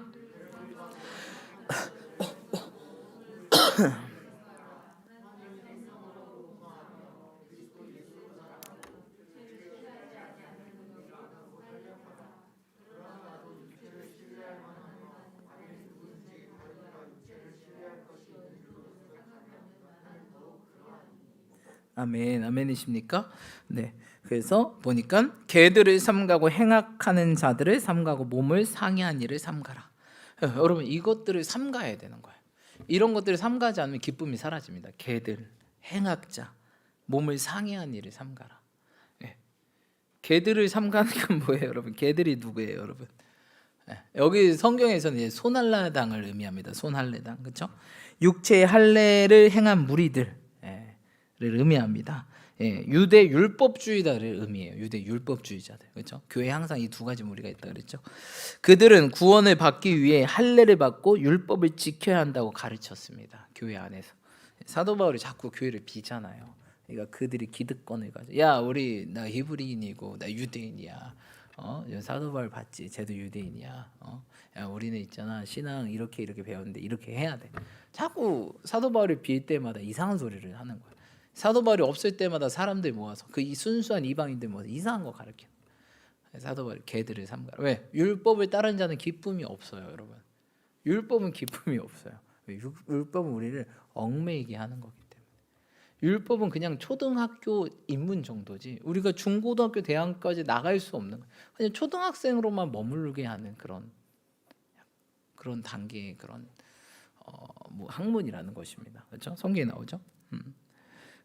아멘, 아멘이십니까? 네. 그래서 보니까 개들을 삼가고 행악하는 자들을 삼가고 몸을 상해한 일을 삼가라. 여러분 이것들을 삼가야 되는 거예요. 이런 것들을 삼가지 않으면 기쁨이 사라집니다. 개들, 행악자, 몸을 상해한 일을 삼가라. 네. 개들을 삼가는 건 뭐예요, 여러분? 개들이 누구예요, 여러분? 네. 여기 성경에서는 손할례당을 의미합니다. 손할례당, 그렇죠? 육체의 할례를 행한 무리들. 를 의미합니다. 유대 율법주의자를 의미해요. 유대 율법주의자들, 그렇죠? 교회 항상 이 두 가지 무리가 있다 그랬죠. 그들은 구원을 받기 위해 할례를 받고 율법을 지켜야 한다고 가르쳤습니다. 교회 안에서. 사도 바울이 자꾸 교회를 비잖아요. 그러니까 그들이 기득권을 가져. 야, 우리 나 히브리인이고 나 유대인이야. 사도 바울 봤지? 쟤도 유대인이야. 야, 우리는 있잖아 신앙 이렇게 배웠는데 이렇게 해야 돼. 자꾸 사도 바울이 빌 때마다 이상한 소리를 하는 거야. 사도 바울이 없을 때마다 사람들 모아서 그 순수한 이방인들 모아서 이상한 거 가르쳐. 사도 바울이 개들을 삼가라. 왜? 율법을 따르는 자는 기쁨이 없어요, 여러분. 율법은 기쁨이 없어요. 율법은 우리를 얽매이게 하는 거기 때문에. 율법은 그냥 초등학교 입문 정도지. 우리가 중고등학교 대학까지 나갈 수 없는 거예요. 그냥 초등학생으로만 머무르게 하는 그런 단계의 그런 학문이라는 것입니다. 그렇죠? 성경에 나오죠.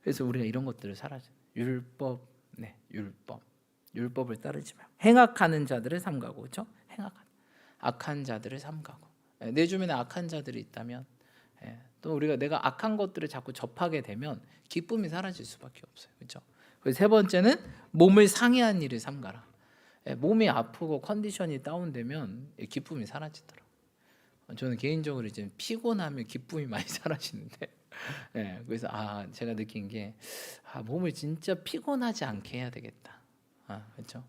그래서 우리가 이런 것들을 사라져. 율법을 따르지 말. 행악하는 자들을 삼가고, 그렇죠? 악한 자들을 삼가고. 내 주변에 악한 자들이 있다면, 또 우리가 내가 악한 것들을 자꾸 접하게 되면 기쁨이 사라질 수밖에 없어요, 그렇죠? 그리고 세 번째는 몸을 상해한 일을 삼가라. 몸이 아프고 컨디션이 다운되면 기쁨이 사라지더라고요. 저는 개인적으로 이제 피곤하면 기쁨이 많이 사라지는데. 그래서 제가 느낀 게 몸을 진짜 피곤하지 않게 해야 되겠다. 그렇죠?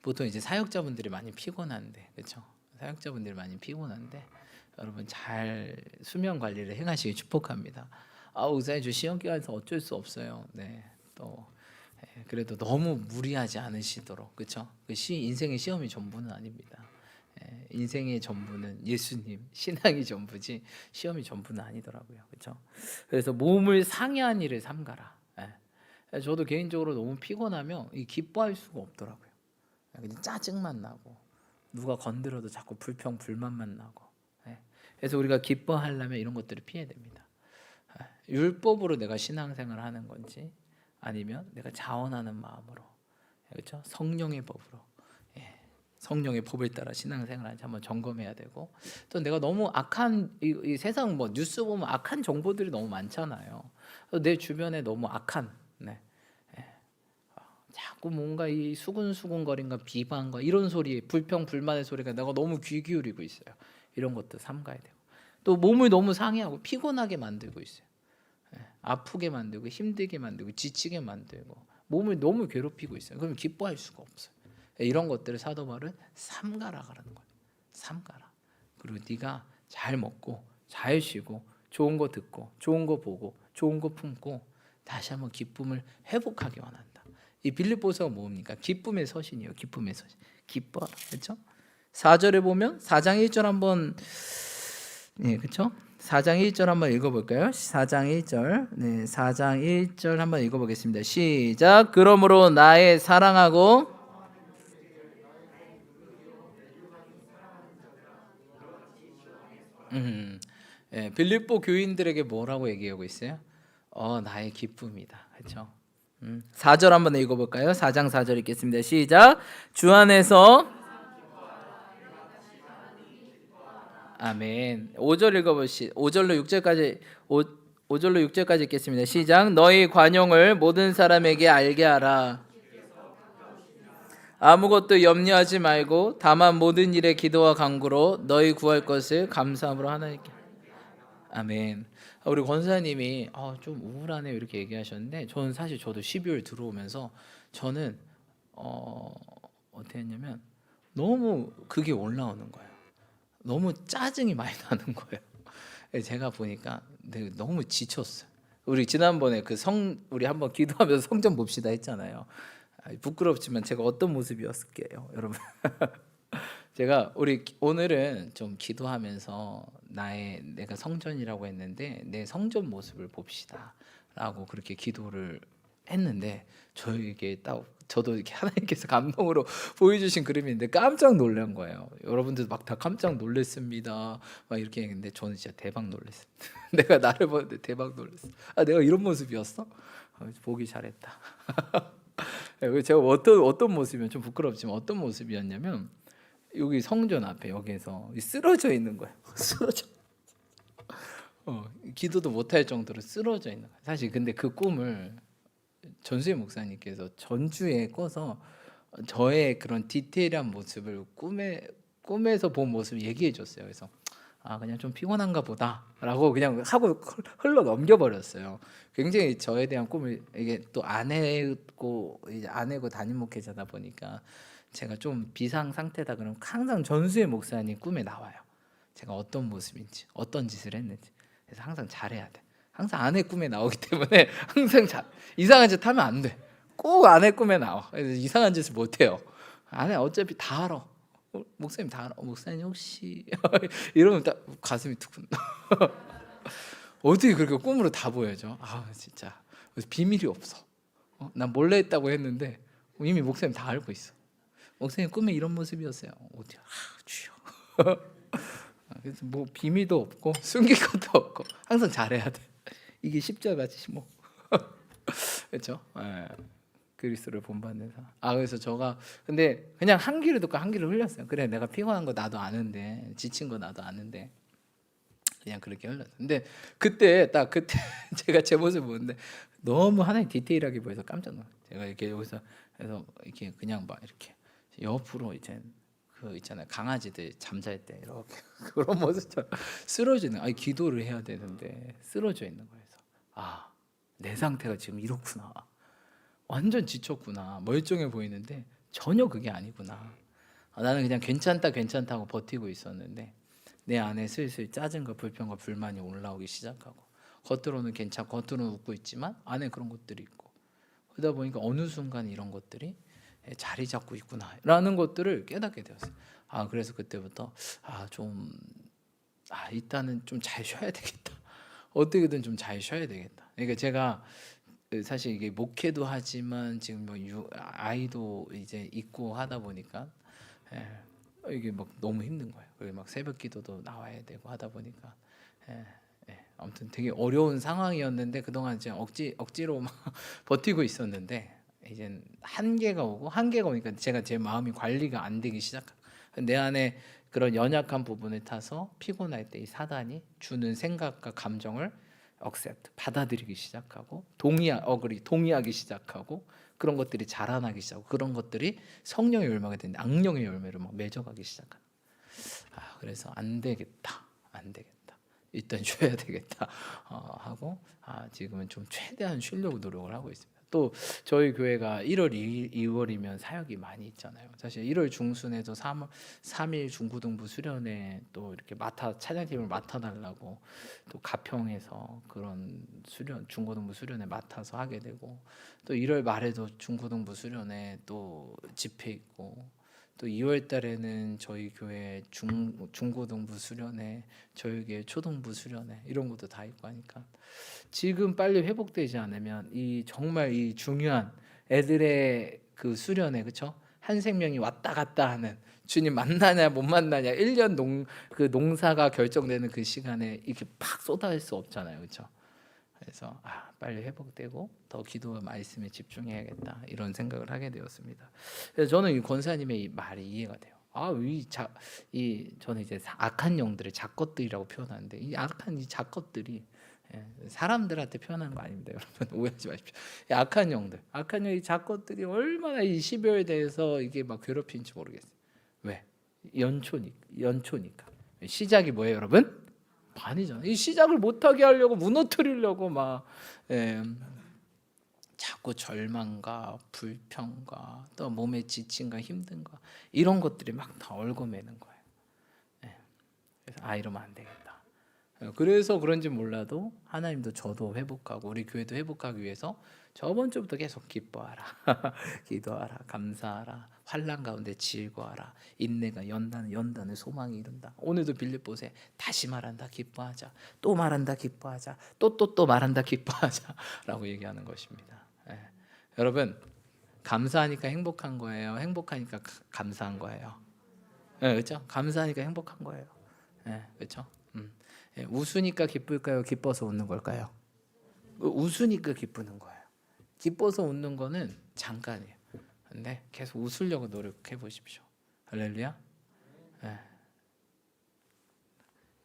보통 이제 사역자분들이 많이 피곤한데, 그렇죠? 사역자분들이 많이 피곤한데 여러분 잘 수면 관리를 행하시길 축복합니다. 의사님 저 시험 기간에서 어쩔 수 없어요. 네, 또 그래도 너무 무리하지 않으시도록, 그렇죠? 인생의 시험이 전부는 아닙니다. 인생의 전부는 예수님, 신앙이 전부지 시험이 전부는 아니더라고요, 그렇죠? 그래서 몸을 상해한 일을 삼가라. 저도 개인적으로 너무 피곤하면 기뻐할 수가 없더라고요. 그냥 짜증만 나고 누가 건드려도 자꾸 불만만 나고. 그래서 우리가 기뻐하려면 이런 것들을 피해야 됩니다. 율법으로 내가 신앙생활을 하는 건지 아니면 내가 자원하는 마음으로, 그렇죠? 성령의 법으로. 성령의 법을 따라 신앙생활하는지 한번 점검해야 되고, 또 내가 너무 악한 이 세상 뉴스 보면 악한 정보들이 너무 많잖아요. 내 주변에 너무 악한 자꾸 뭔가 이 수근수근거림과 비방과 이런 소리, 불평 불만의 소리가 내가 너무 귀 기울이고 있어요. 이런 것도 삼가야 되고, 또 몸을 너무 상해하고 피곤하게 만들고 있어요. 아프게 만들고 힘들게 만들고 지치게 만들고 몸을 너무 괴롭히고 있어요. 그럼 기뻐할 수가 없어요. 이런 것들을 사도 바울은 삼가라 그러는 거예요. 삼가라. 그리고 네가 잘 먹고 잘 쉬고 좋은 거 듣고 좋은 거 보고 좋은 거 품고 다시 한번 기쁨을 회복하기 원한다. 이 빌립보서가 뭡니까? 기쁨의 서신이에요. 기쁨의 서신. 기뻐하라. 그렇죠? 4절에 보면 4장 1절 한번 그렇죠? 4장 1절 한번 읽어볼까요? 4장 1절. 4장 1절 한번 읽어보겠습니다. 시작. 그러므로 나의 사랑하고 빌립보 교인들에게 뭐라고 얘기하고 있어요? 나의 기쁨이다. 그렇죠? 4절 한번 읽어볼까요? 4장 4절 읽겠습니다. 시작. 주 안에서 아멘. 5절 읽어보시. 5절로 6절까지 읽겠습니다. 시작. 너희 관용을 모든 사람에게 알게 하라. 아무것도 염려하지 말고 다만 모든 일에 기도와 간구로 너희 구할 것을 감사함으로 하나님께. 아멘. 우리 권사님이 좀 우울하네요 이렇게 얘기하셨는데, 저는 사실 저도 12월 들어오면서 저는 어떻게 했냐면 너무 그게 올라오는 거예요. 너무 짜증이 많이 나는 거예요. 제가 보니까 너무 지쳤어요. 우리 지난번에 우리 한번 기도하면서 성 좀 봅시다 했잖아요. 부끄럽지만 제가 어떤 모습이었을게요, 여러분. 제가 오늘은 좀 기도하면서 내가 성전이라고 했는데 내 성전 모습을 봅시다라고 그렇게 기도를 했는데 저도 이렇게 하나님께서 감동으로 보여주신 그림인데 깜짝 놀란 거예요. 여러분들도 막 다 깜짝 놀랐습니다. 막 이렇게 했는데 저는 진짜 대박 놀랐어요. 내가 나를 보는데 대박 놀랐어. 내가 이런 모습이었어? 보기 잘했다. 제가 어떤 모습이면 좀 부끄럽지만 어떤 모습이었냐면 여기 성전 앞에 여기서 쓰러져 있는 거예요. 쓰러져. 기도도 못할 정도로 쓰러져 있는 거예요. 사실 근데 그 꿈을 전수희 목사님께서 전주에 꿔서 저의 그런 디테일한 모습을 꿈에서 본 모습을 얘기해 줬어요. 그래서 그냥 좀 피곤한가 보다라고 그냥 하고 흘러 넘겨버렸어요. 굉장히 저에 대한 꿈을 이게 또 아내고 담임 목회자다 보니까 제가 좀 비상 상태다 그러면 항상 전수의 목사님 꿈에 나와요. 제가 어떤 모습인지 어떤 짓을 했는지. 그래서 항상 잘해야 돼. 항상 아내 꿈에 나오기 때문에 항상 이상한 짓 하면 안 돼. 꼭 아내 꿈에 나와. 그래서 이상한 짓을 못 해요. 아내 어차피 다 알아. 목사님 다 알아. 목사님 혹시 이러면 딱 가슴이 두근. 어떻게 그렇게 꿈으로 다 보여줘? 진짜 비밀이 없어. 난 몰래 했다고 했는데 이미 목사님 다 알고 있어. 목사님 꿈에 이런 모습이었어요. 어디야? 주여. 그래서 뭐 비밀도 없고 숨길 것도 없고 항상 잘해야 돼. 이게 십자가지 뭐. 그렇죠? 그리스도를 본받는 사. 그래서 근데 그냥 한 귀를 듣고 한 귀를 흘렸어요. 그래 내가 피곤한 거 나도 아는데 지친 거 나도 아는데 그냥 그렇게 흘렸어요. 근데 그때 제가 제 모습 보는데 너무 하나님 디테일하게 보여서 깜짝 놀랐어요. 제가 이렇게 여기서 해서 이렇게 그냥 막 이렇게 옆으로 이제 그 있잖아요. 강아지들 잠잘 때 이렇게 그런 모습처럼 쓰러지는. 기도를 해야 되는데 쓰러져 있는 거예요. 내 상태가 지금 이렇구나. 완전 지쳤구나. 멀쩡해 보이는데 전혀 그게 아니구나. 나는 그냥 괜찮다 하고 버티고 있었는데 내 안에 슬슬 짜증과 불평과 불만이 올라오기 시작하고 겉으로는 겉으로는 웃고 있지만 안에 그런 것들이 있고 그러다 보니까 어느 순간 이런 것들이 자리 잡고 있구나라는 것들을 깨닫게 되었어요. 그래서 그때부터 일단은 좀 잘 쉬어야 되겠다. 어떻게든 좀 잘 쉬어야 되겠다. 그러니까 제가 사실 이게 목회도 하지만 지금 아이도 이제 있고 하다 보니까 이게 막 너무 힘든 거예요. 그리고 막 새벽기도도 나와야 되고 하다 보니까 아무튼 되게 어려운 상황이었는데 그동안 이제 억지로 막 버티고 있었는데 이제 한계가 오니까 제가 제 마음이 관리가 안 되기 시작하고 내 안에 그런 연약한 부분을 타서 피곤할 때 이 사단이 주는 생각과 감정을 받아들이기 시작하고 동의하기 시작하고 그런 것들이 자라나기 시작하고 그런 것들이 성령의 열매가 되는데 악령의 열매로 막 맺어가기 시작하는. 그래서 안 되겠다. 일단 쉬어야 되겠다 하고 지금은 좀 최대한 쉬려고 노력을 하고 있습니다. 또 저희 교회가 1월 2월이면 사역이 많이 있잖아요. 사실 1월 중순에도 3일 중고등부 수련회 또 이렇게 찬양팀을 맡아달라고 또 가평에서 그런 중고등부 수련회 맡아서 하게 되고 또 1월 말에도 중고등부 수련회 또 집회 있고 또 2월 달에는 저희 교회 중고등부 수련회, 저희 교회 초등부 수련회 이런 것도 다 있고 하니까 지금 빨리 회복되지 않으면 정말 이 중요한 애들의 그 수련회, 그렇죠? 한 생명이 왔다 갔다 하는 주님 만나냐 못 만나냐 1년 농사가 결정되는 그 시간에 이렇게 팍 쏟아질 수 없잖아요, 그렇죠? 그래서 빨리 회복되고 더 기도와 말씀에 집중해야겠다 이런 생각을 하게 되었습니다. 그래서 저는 이 권사님의 이 말이 이해가 돼요. 저는 이제 악한 영들을 작것들이라고 표현하는데 이 악한 이 작것들이 사람들한테 표현하는 거 아닙니다, 여러분. 오해하지 마십시오. 이 악한 영이 작것들이 얼마나 이 12월에 대해서 이게 막 괴롭힌지 모르겠어요. 왜? 연초니까. 시작이 뭐예요, 여러분? 반이잖아. 이 시작을 못하게 하려고 무너뜨리려고 막 자꾸 절망과 불평과 또 몸의 지침과 힘든과 이런 것들이 막 다 얽어매는 거예요. 그래서 이러면 안 되겠다. 그래서 그런지 몰라도 하나님도 저도 회복하고 우리 교회도 회복하기 위해서 저번 주부터 계속 기뻐하라, 기도하라, 감사하라, 환난 가운데 즐거워하라, 인내가 연단의 소망이 이른다. 오늘도 빌립보세 다시 말한다, 기뻐하자. 또 말한다, 기뻐하자. 또 말한다, 기뻐하자라고 얘기하는 것입니다. 여러분, 감사하니까 행복한 거예요? 행복하니까 감사한 거예요? 그렇죠? 감사하니까 행복한 거예요. 그렇죠? 웃으니까 기쁠까요? 기뻐서 웃는 걸까요? 웃으니까 기쁘는 거예요. 기뻐서 웃는 거는 잠깐이에요. 근데 계속 웃으려고 노력해 보십시오. 할렐루야.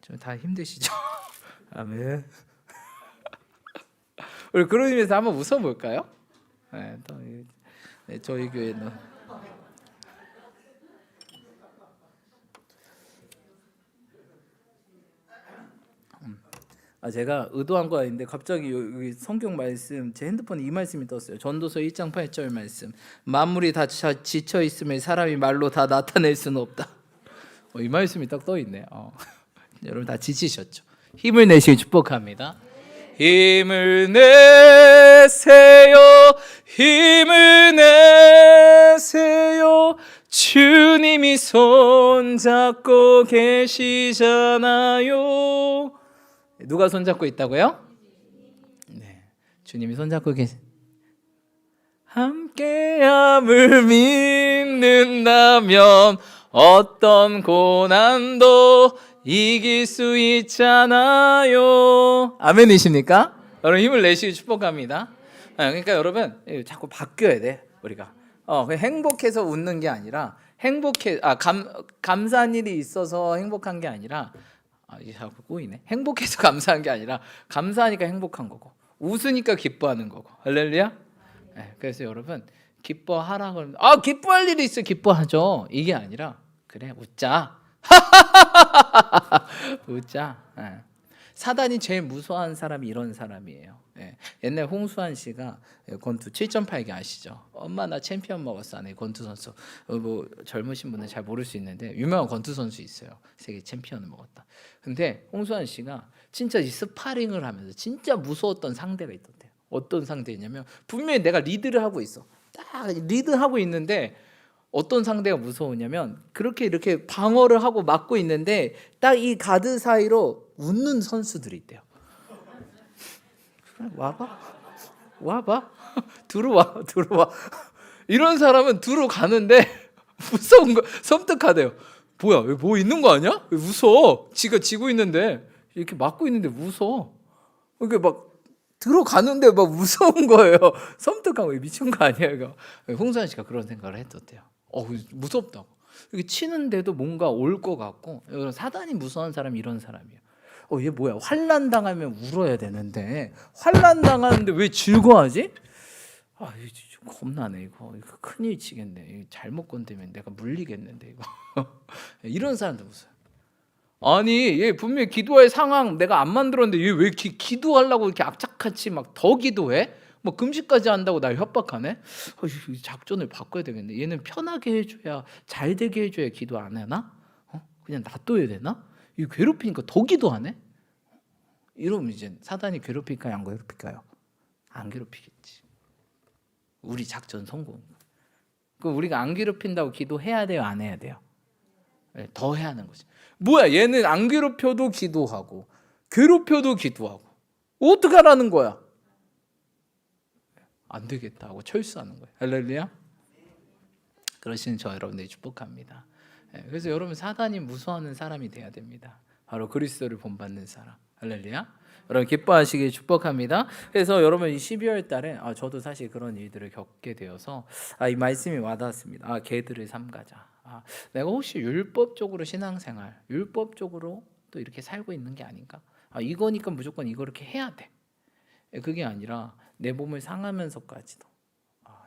좀 다 힘드시죠? 아멘. 우리 그런 의미에서 한번 웃어볼까요? 저희 교회는 제가 의도한 거 아닌데 갑자기 여기 성경 말씀 제 핸드폰에 이 말씀이 떴어요. 전도서 1장 8절 말씀. 만물이 다 지쳐 있음에 사람이 말로 다 나타낼 수는 없다. 이 말씀이 딱 떠 있네. 여러분 다 지치셨죠? 힘을 내시길 축복합니다. 힘을 내세요. 힘을 내세요. 주님이 손잡고 계시잖아요. 누가 손잡고 있다고요? 네, 주님이 손잡고 계시. 함께함을 믿는다면 어떤 고난도 이길 수 있잖아요. 아멘이십니까? 여러분 힘을 내시기 축복합니다. 그러니까 여러분 자꾸 바뀌어야 돼. 우리가 행복해서 웃는 게 아니라 감사한 일이 있어서 행복한 게 아니라 이게 자꾸 꼬이네. 행복해서 감사한 게 아니라 감사하니까 행복한 거고 웃으니까 기뻐하는 거고. 할렐루야. 그래서 여러분 기뻐하라 그러면 기뻐할 일이 있어 기뻐하죠. 이게 아니라 그래 웃자. 웃자. 사단이 제일 무서워하는 사람이 이런 사람이에요. 옛날 홍수환 씨가 권투 7.8개 아시죠? 엄마 나 챔피언 먹었어. 안에 권투 선수. 뭐 젊으신 분은 잘 모를 수 있는데 유명한 권투 선수 있어요. 세계 챔피언을 먹었다. 근데 홍수환 씨가 진짜 이 스파링을 하면서 진짜 무서웠던 상대가 있던데요. 어떤 상대냐면 분명히 내가 리드를 하고 있어. 딱 리드하고 있는데 어떤 상대가 무서우냐면 그렇게 이렇게 방어를 하고 막고 있는데 딱 이 가드 사이로 웃는 선수들이 있대요. 와봐 들어와 이런 사람은 들어가는데 무서운 거 섬뜩하대요. 뭐야 뭐 있는 거 아니야? 왜 웃어? 지가 지고 있는데 이렇게 막고 있는데 웃어. 이렇게 막 들어가는데 막 무서운 거예요. 섬뜩한 거 미친 거 아니야 이거. 홍수환 씨가 그런 생각을 했었대요. 무섭다고. 이렇게 치는데도 뭔가 올 것 같고. 사단이 무서운 사람이 이런 사람이에요. 얘 뭐야? 환난 당하면 울어야 되는데 환난 당하는데 왜 즐거워하지? 이거 겁나네 이거 큰일 치겠네. 이거 잘못 건드면 내가 물리겠는데 이거. 이런 사람도 무서워. 아니 얘 분명히 기도할 상황 내가 안 만들었는데 얘 왜 기도하려고 이렇게 악착같이 막 더 기도해? 뭐 금식까지 한다고 날 협박하네? 작전을 바꿔야 되겠네. 얘는 편하게 해줘야 잘 되게 해줘야 기도 안 하나? 그냥 놔둬야 되나? 이 괴롭히니까 더 기도하네? 이러면 이제 사단이 괴롭힐까요? 안 괴롭힐까요? 안 괴롭히겠지. 우리 작전 성공. 그럼 우리가 안 괴롭힌다고 기도해야 돼요? 안 해야 돼요? 더 해야 하는 거지. 뭐야 얘는 안 괴롭혀도 기도하고 괴롭혀도 기도하고 어떻게 하라는 거야? 안 되겠다 하고 철수하는 거예요. 할렐루야. 그러시는 저 여러분들이 축복합니다. 그래서 여러분 사단이 무서워하는 사람이 돼야 됩니다. 바로 그리스도를 본받는 사람. 할렐루야. 여러분 기뻐하시길 축복합니다. 그래서 여러분 이 12월 달에 저도 사실 그런 일들을 겪게 되어서 이 말씀이 와닿았습니다. 개들을 삼가자. 내가 혹시 율법적으로 신앙생활, 율법적으로 또 이렇게 살고 있는 게 아닌가? 이거니까 무조건 이거 이렇게 해야 돼. 그게 아니라 내 몸을 상하면서까지도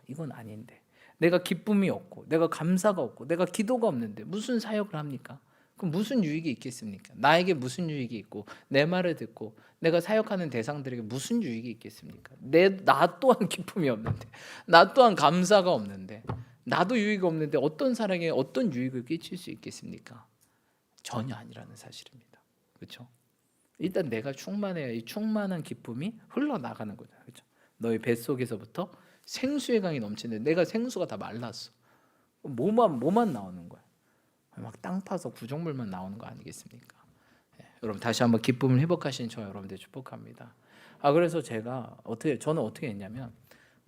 이건 아닌데 내가 기쁨이 없고 내가 감사가 없고 내가 기도가 없는데 무슨 사역을 합니까? 그럼 무슨 유익이 있겠습니까? 나에게 무슨 유익이 있고 내 말을 듣고 내가 사역하는 대상들에게 무슨 유익이 있겠습니까? 나 또한 기쁨이 없는데 나 또한 감사가 없는데 나도 유익이 없는데 어떤 사람에게 어떤 유익을 끼칠 수 있겠습니까? 전혀 아니라는 사실입니다. 그렇죠? 일단 내가 충만해야 이 충만한 기쁨이 흘러나가는 거잖아요. 그렇죠? 너희 뱃속에서부터 생수의 강이 넘치는데 내가 생수가 다 말랐어. 뭐만 나오는 거야. 막 땅 파서 구정물만 나오는 거 아니겠습니까? 여러분 다시 한번 기쁨을 회복하신 저 여러분들 축복합니다. 그래서 저는 어떻게 했냐면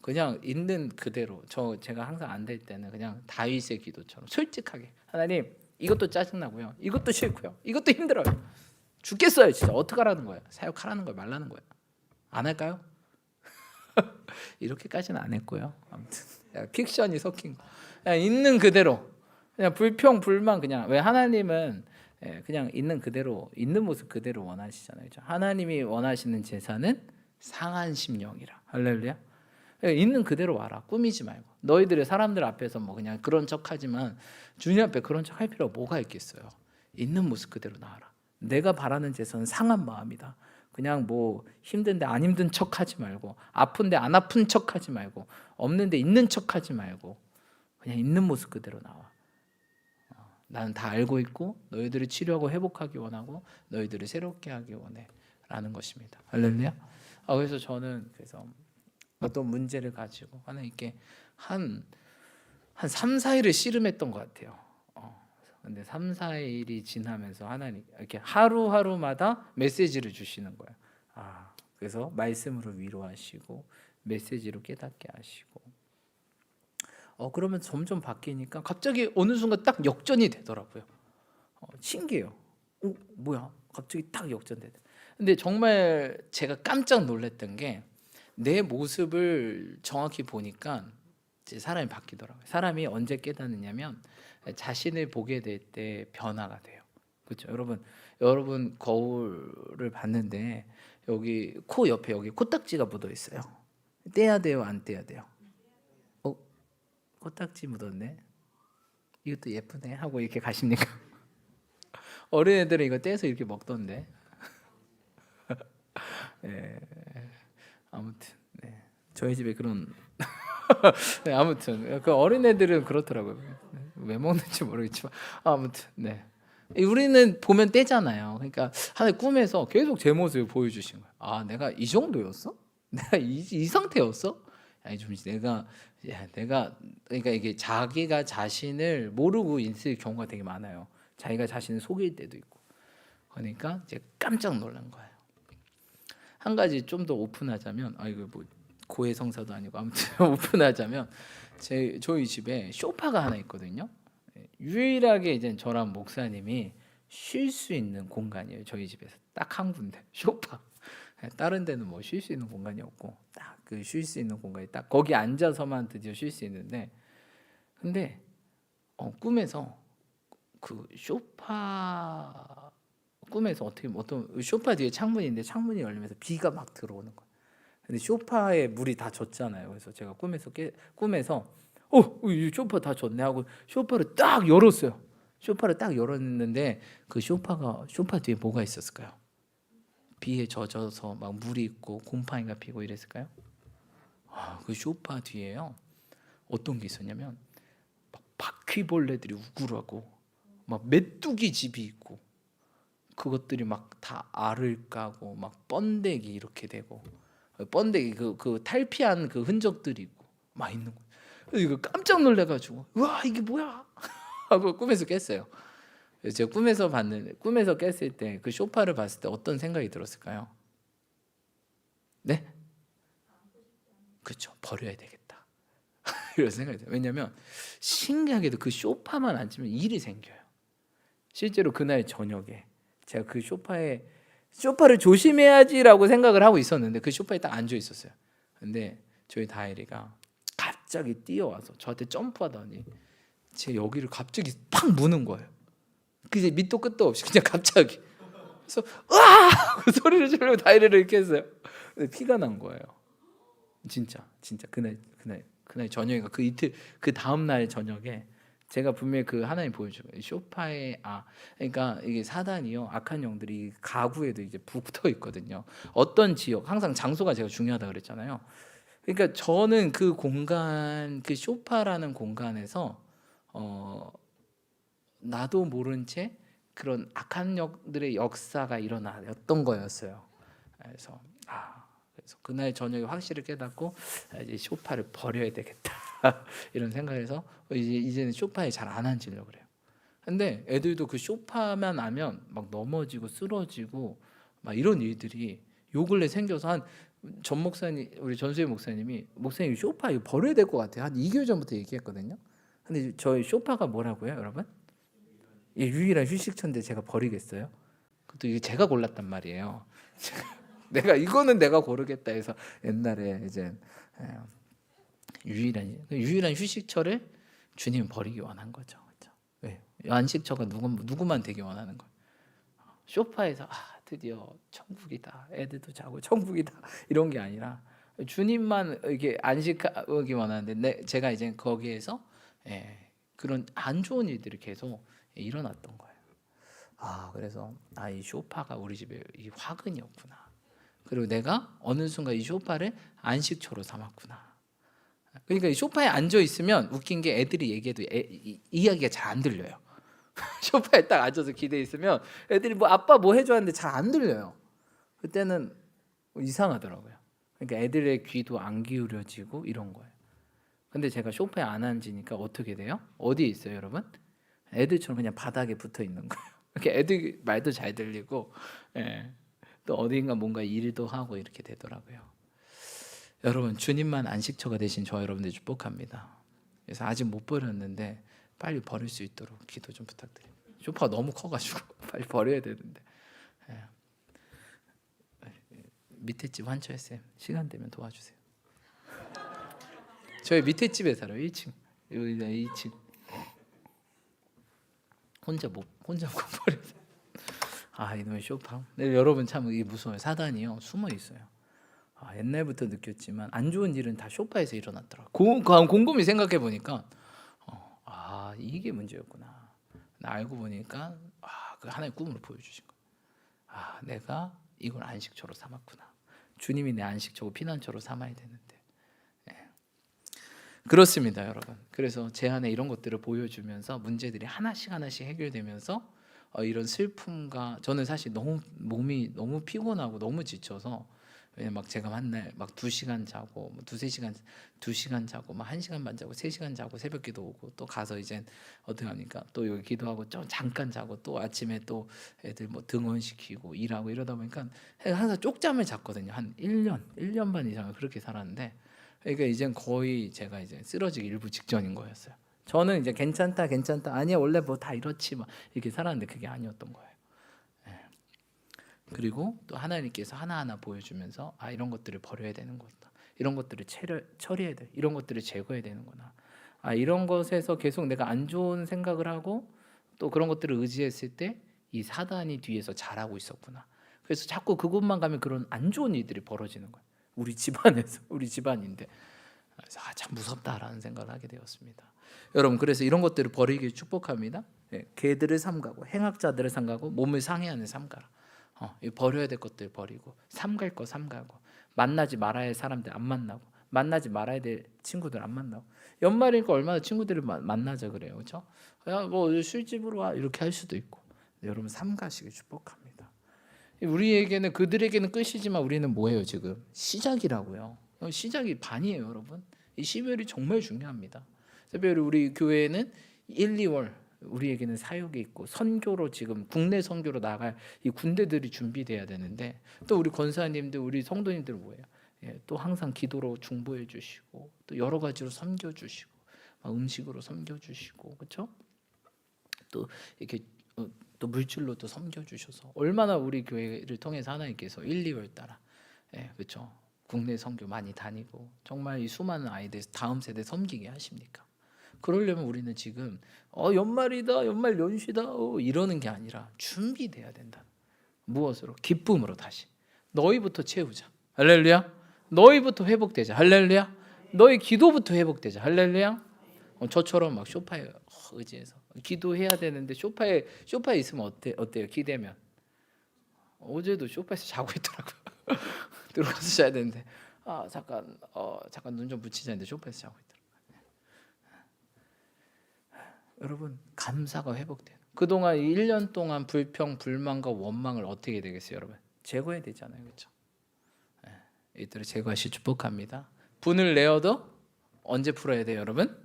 그냥 있는 그대로 제가 항상 안 될 때는 그냥 다윗의 기도처럼 솔직하게 하나님 이것도 짜증나고요. 이것도 싫고요. 이것도 힘들어요. 죽겠어요. 진짜 어떡하라는 거예요? 사역하라는 거예요? 말라는 거예요? 안 할까요? 이렇게까지는 안 했고요. 아무튼 픽션이 섞인 거. 그냥 있는 그대로 그냥 불평 불만 그냥 왜 하나님은 그냥 있는 그대로 있는 모습 그대로 원하시잖아요. 그렇죠? 하나님이 원하시는 제사는 상한 심령이라. 할렐루야. 있는 그대로 와라. 꾸미지 말고. 너희들의 사람들 앞에서 뭐 그냥 그런 척하지만 주님 앞에 그런 척할 필요가 뭐가 있겠어요. 있는 모습 그대로 나와라. 내가 바라는 제사는 상한 마음이다. 그냥 뭐 힘든데 안 힘든 척하지 말고 아픈데 안 아픈 척하지 말고 없는데 있는 척하지 말고 그냥 있는 모습 그대로 나와. 나는 다 알고 있고 너희들을 치료하고 회복하기 원하고 너희들을 새롭게 하기 원해 라는 것입니다. 할렐루야. 그래서 저는 어떤 문제를 가지고 하나님께 한 3, 4일을 씨름했던 것 같아요. 근데 3, 4일이 지나면서 하나님 이렇게 하루하루마다 메시지를 주시는 거예요. 그래서 말씀으로 위로하시고 메시지로 깨닫게 하시고 그러면 점점 바뀌니까 갑자기 어느 순간 딱 역전이 되더라고요. 신기해요. 뭐야? 갑자기 딱 역전되네. 근데 정말 제가 깜짝 놀랐던 게 내 모습을 정확히 보니까 이제 사람이 바뀌더라고요. 사람이 언제 깨닫느냐면 자신을 보게 될 때 변화가 돼요. 그렇죠? 여러분 거울을 봤는데 여기 코 옆에 여기 코딱지가 묻어 있어요. 떼야 돼요, 안 떼야 돼요? 코딱지 묻었네. 이것도 예쁘네 하고 이렇게 가십니까? 어린애들은 이거 떼서 이렇게 먹던데. 예, 아무튼 저희 집에 그런 아무튼 그 어린애들은 그렇더라고요. 왜 먹는지 모르겠지만 아무튼 우리는 보면 떼잖아요. 그러니까 하나의 꿈에서 계속 제 모습을 보여주신 거예요. 내가 이 정도였어? 내가 이 상태였어? 아니 좀 내가 그러니까 이게 자기가 자신을 모르고 있을 경우가 되게 많아요. 자기가 자신을 속일 때도 있고. 그러니까 이제 깜짝 놀란 거예요. 한 가지 좀 더 오픈하자면 이거 뭐 고해 성사도 아니고 아무튼 오픈하자면 저희 집에 소파가 하나 있거든요. 유일하게 이제 저랑 목사님이 쉴 수 있는 공간이에요. 저희 집에서 딱 한 군데 소파. 다른 데는 뭐 쉴 수 있는 공간이 없고 딱 그 쉴 수 있는 공간이 딱 거기 앉아서만 드디어 쉴 수 있는데 근데 꿈에서 그 소파 꿈에서 어떤 소파 뒤에 창문인데 창문이 열리면서 비가 막 들어오는 거예요. 근데 소파에 물이 다 젖잖아요. 그래서 제가 꿈에서 이 소파 다 젖네 하고 소파를 딱 열었어요. 소파를 딱 열었는데 그 소파 뒤에 뭐가 있었을까요? 비에 젖어서 막 물이 있고 곰팡이가 피고 이랬을까요? 그 소파 뒤에요. 어떤 게 있었냐면 막 바퀴벌레들이 우글하고 막 메뚜기 집이 있고 그것들이 막 다 알을 까고 막 번데기 이렇게 되고 번데기 그 탈피한 그 흔적들이 있고 막 있는 거예요. 이거 깜짝 놀래가지고 와 이게 뭐야 하고 꿈에서 깼어요. 제가 꿈에서 깼을 때 그 소파를 봤을 때 어떤 생각이 들었을까요? 네? 그렇죠. 버려야 되겠다. 이런 생각이 들어요. 왜냐하면 신기하게도 그 소파만 앉으면 일이 생겨요. 실제로 그날 저녁에 제가 그 소파를 조심해야지라고 생각을 하고 있었는데 그 소파에 딱 앉아 있었어요. 근데 저희 다혜리가 갑자기 뛰어와서 저한테 점프하더니 제 여기를 갑자기 팍 무는 거예요. 그게 밑도 끝도 없이 그냥 갑자기. 그래서 으아! 그 소리를 지르고 다혜리를 이렇게 했어요. 근데 피가 난 거예요. 진짜 그날 저녁에 그 이틀 그 다음 날 저녁에 제가 분명히 그 하나님 보여줘요. 소파에 그러니까 이게 사단이요 악한 영들이 가구에도 이제 붙어 있거든요. 어떤 지역 항상 장소가 제가 중요하다 그랬잖아요. 그러니까 저는 그 공간 그 소파라는 공간에서 나도 모른 채 그런 악한 역들의 역사가 일어났던 거였어요. 그래서 그날 저녁에 확실히 깨닫고 이제 쇼파를 버려야 되겠다 이런 생각해서 이제는 쇼파에 잘 안 앉으려고 그래요. 근데 애들도 그 쇼파만 하면 막 넘어지고 쓰러지고 막 이런 일들이 요 근래 생겨서 전 목사님, 우리 전수희 목사님이 목사님 쇼파 이거 버려야 될 것 같아요. 한 2개월 전부터 얘기했거든요. 근데 저희 쇼파가 뭐라고요, 여러분? 예, 유일한 휴식처인데 제가 버리겠어요? 그것도 이게 제가 골랐단 말이에요. 이거는 내가 고르겠다 해서 옛날에 이제 유일한 휴식처를 주님 버리기 원한 거죠. 그렇죠? 왜? 안식처가 누구만 되기 원하는 거예요. 소파에서 드디어 천국이다. 애들도 자고 천국이다. 이런 게 아니라 주님만 이게 안식하기 원하는데 제가 이제 거기에서 그런 안 좋은 일들이 계속 일어났던 거예요. 그래서 이 소파가 우리 집에 이 화근이었구나. 그리고 내가 어느 순간 이 소파를 안식처로 삼았구나. 그러니까 이 소파에 앉아 있으면 웃긴 게 애들이 얘기해도 이야기가 잘 안 들려요. 소파에 딱 앉아서 기대 있으면 애들이 뭐 아빠 뭐 해줘하는데 잘 안 들려요. 그때는 이상하더라고요. 그러니까 애들의 귀도 안 기울여지고 이런 거예요. 근데 제가 소파에 안 앉으니까 어떻게 돼요? 어디에 있어요, 여러분? 애들처럼 그냥 바닥에 붙어 있는 거예요. 이렇게 애들 말도 잘 들리고, 또 어딘가 뭔가 일도 하고 이렇게 되더라고요. 여러분, 주님만 안식처가 되신 저 여러분들 축복합니다. 그래서 아직 못 버렸는데 빨리 버릴 수 있도록 기도 좀 부탁드립니다. 소파가 너무 커가지고 빨리 버려야 되는데. 밑에 집 환철 쌤 시간 되면 도와주세요. 저희 밑에 집에 살아요. 1층. 여기 2층. 혼자 못 버려. 이놈의 쇼파. 네, 여러분 참 이게 무서워요. 사단이요 숨어 있어요. 옛날부터 느꼈지만 안 좋은 일은 다 쇼파에서 일어났더라고. 곰곰이 생각해 보니까 이게 문제였구나. 알고 보니까 그 하나의 꿈으로 보여주신 거예요. 내가 이걸 안식처로 삼았구나. 주님이 내 안식처고 피난처로 삼아야 되는데. 그렇습니다, 여러분. 그래서 제 안에 이런 것들을 보여주면서 문제들이 하나씩 해결되면서 이런 슬픔과 저는 사실 몸이 너무 피곤하고 너무 지쳐서 막 제가 한날 막 2시간 자고 2시간 자고 막 1시간 반 자고 3시간 자고 새벽 기도 오고 또 가서 이제 어떻게 합니까? 또 여기 기도하고 좀 잠깐 자고 또 아침에 또 애들 뭐 등원시키고 일하고 이러다 보니까 항상 쪽잠을 잤거든요. 한 1년 반 이상을 그렇게 살았는데 그러니까 이젠 거의 제가 이제 쓰러지기 일부 직전인 거였어요. 저는 이제 괜찮다 아니야 원래 뭐 다 이렇지 막 이렇게 살았는데 그게 아니었던 거예요. 그리고 또 하나님께서 하나하나 보여주면서 이런 것들을 버려야 되는 거다. 이런 것들을 처리해야 돼. 이런 것들을 제거해야 되는구나. 이런 것에서 계속 내가 안 좋은 생각을 하고 또 그런 것들을 의지했을 때 이 사단이 뒤에서 잘하고 있었구나. 그래서 자꾸 그곳만 가면 그런 안 좋은 일들이 벌어지는 거예요. 우리 집안에서 우리 집안인데 그래서 참 무섭다라는 생각을 하게 되었습니다. 여러분 그래서 이런 것들을 버리길 축복합니다. 개들을 삼가고 행악자들을 삼가고 몸을 상해하는 삼가라. 버려야 될 것들 버리고 삼갈 거 삼가고 만나지 말아야 할 사람들 안 만나고 만나지 말아야 될 친구들 안 만나고 연말이니까 얼마나 친구들을 만나자 그래요, 그렇죠? 뭐 술집으로 와 이렇게 할 수도 있고 여러분 삼가시길 축복합니다. 우리에게는 그들에게는 끝이지만 우리는 뭐예요 지금? 시작이라고요. 시작이 반이에요, 여러분. 이 12월이 정말 중요합니다. 특별히 우리 교회는 1, 2월 우리에게는 사역이 있고 선교로 지금 국내 선교로 나갈 이 군대들이 준비돼야 되는데 또 우리 권사님들 우리 성도님들 뭐예요? 또 항상 기도로 중보해 주시고 또 여러 가지로 섬겨 주시고 음식으로 섬겨 주시고 그렇죠? 또 이렇게 또 물질로 또 섬겨 주셔서 얼마나 우리 교회를 통해서 하나님께서 1, 2월 따라 그렇죠? 국내 선교 많이 다니고 정말 이 수많은 아이들 다음 세대 섬기게 하십니까? 그러려면 우리는 지금 연말이다 연말 연시다 이러는 게 아니라 준비돼야 된다. 무엇으로? 기쁨으로 다시 너희부터 채우자. 할렐루야. 너희부터 회복되자. 할렐루야. 너희 기도부터 회복되자. 할렐루야. 저처럼 막 소파에 의지해서 기도해야 되는데 소파에 있으면 어때요? 기대면 어제도 소파에서 자고 있더라고요. 들어가서 자야 되는데 잠깐 눈 좀 붙이자 했는데 소파에서 자고 있더라고요. 여러분 감사가 회복돼요. 그동안 1년 동안 불평, 불만과 원망을 어떻게 되겠어요, 여러분? 제거해야 되잖아요, 그렇죠? 이들을 제거하시 축복합니다. 분을 내어도 언제 풀어야 돼요, 여러분?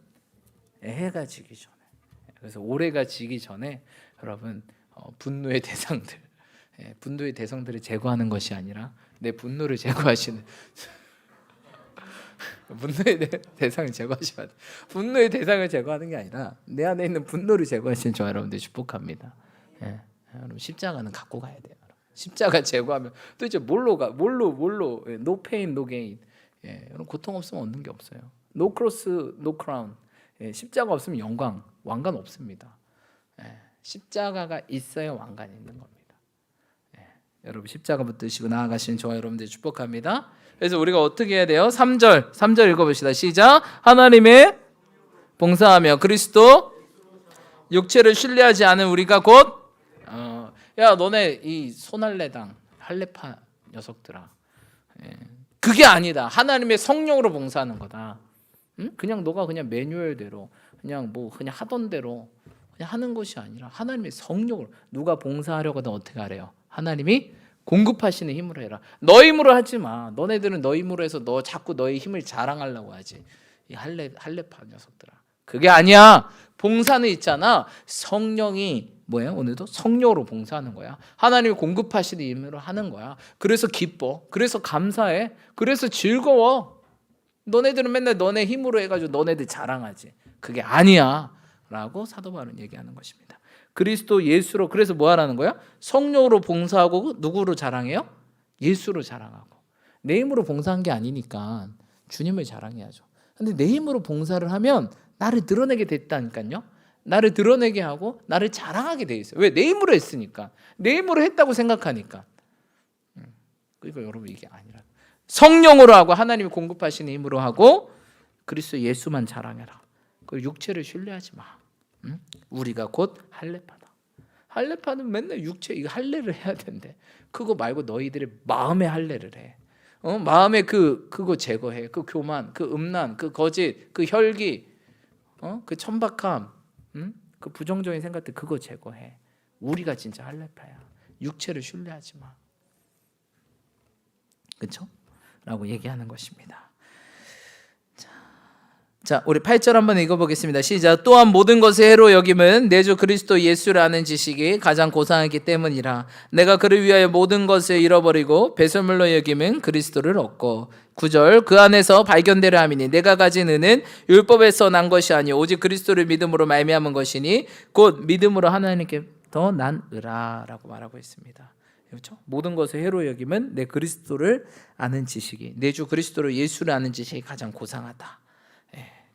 해가 지기 전에. 그래서 올해가 지기 전에 여러분 분노의 대상들, 분노의 대상들을 제거하는 것이 아니라 내 분노를 제거하시는 분노의 대상을 제거하시면 분노의 대상을 제거하는 게 아니라 내 안에 있는 분노를 제거하시는 저 여러분들 축복합니다. 여러분 십자가는 갖고 가야 돼요. 십자가 제거하면 도대체 뭘로 no pain no gain. 여러분 고통 없으면 얻는 게 없어요. no cross no crown. 십자가 없으면 영광, 왕관 없습니다. 십자가가 있어야 왕관이 있는 겁니다. 여러분 십자가 붙드시고 나아가시는 저와 여러분들 축복합니다. 그래서 우리가 어떻게 해야 돼요? 3절 읽어봅시다. 시작. 하나님의 봉사하며 그리스도 육체를 신뢰하지 않은 우리가 곧 야 너네 이 손할례당 할례파 녀석들아, 그게 아니다. 하나님의 성령으로 봉사하는 거다. 응? 그냥 너가 그냥 매뉴얼대로 그냥 하던 대로 그냥 하는 것이 아니라 하나님의 성령으로. 누가 봉사하려거든 어떻게 하래요? 하나님이 공급하시는 힘으로 해라. 너 힘으로 하지 마. 너네들은 너 힘으로 해서 너 자꾸 너의 힘을 자랑하려고 하지. 이 할례파 녀석들아. 그게 아니야. 봉사는 있잖아. 성령이 뭐예요? 오늘도 성령으로 봉사하는 거야. 하나님이 공급하시는 힘으로 하는 거야. 그래서 기뻐. 그래서 감사해. 그래서 즐거워. 너네들은 맨날 너네 힘으로 해가지고 너네들 자랑하지. 그게 아니야 라고 사도 바울은 얘기하는 것입니다. 그리스도 예수로. 그래서 뭐 하라는 거야? 성령으로 봉사하고 누구로 자랑해요? 예수로 자랑하고. 내 힘으로 봉사한 게 아니니까 주님을 자랑해야죠. 근데 내 힘으로 봉사를 하면 나를 드러내게 됐다니까요. 나를 드러내게 하고 나를 자랑하게 돼 있어요. 왜? 내 힘으로 했으니까. 내 힘으로 했다고 생각하니까. 그러니까 여러분 이게 아니라 성령으로 하고 하나님이 공급하시는 힘으로 하고 그리스도 예수만 자랑해라. 그 육체를 신뢰하지 마. 우리가 곧 할례파다. 할례파는 맨날 육체 이거 할례를 해야 된대. 그거 말고 너희들의 마음의 할례를 해. 마음의 그거 제거해. 그 교만, 그 음란, 그 거짓, 그 혈기, 그 천박함, 그 부정적인 생각들 그거 제거해. 우리가 진짜 할례파야. 육체를 신뢰하지 마. 그렇죠? 라고 얘기하는 것입니다. 자, 우리 8절 한번 읽어보겠습니다. 시작. 또한 모든 것을 해로 여김은 내 주 그리스도 예수를 아는 지식이 가장 고상하기 때문이라. 내가 그를 위하여 모든 것을 잃어버리고 배설물로 여김은 그리스도를 얻고. 9절. 그 안에서 발견되려 함이니 내가 가진 은은 율법에서 난 것이 아니요 오직 그리스도를 믿음으로 말미암은 것이니 곧 믿음으로 하나님께 더 난 의라라고 말하고 있습니다. 그렇죠? 모든 것을 해로 여김은 내 그리스도를 아는 지식이, 내 주 그리스도를 예수를 아는 지식이 가장 고상하다.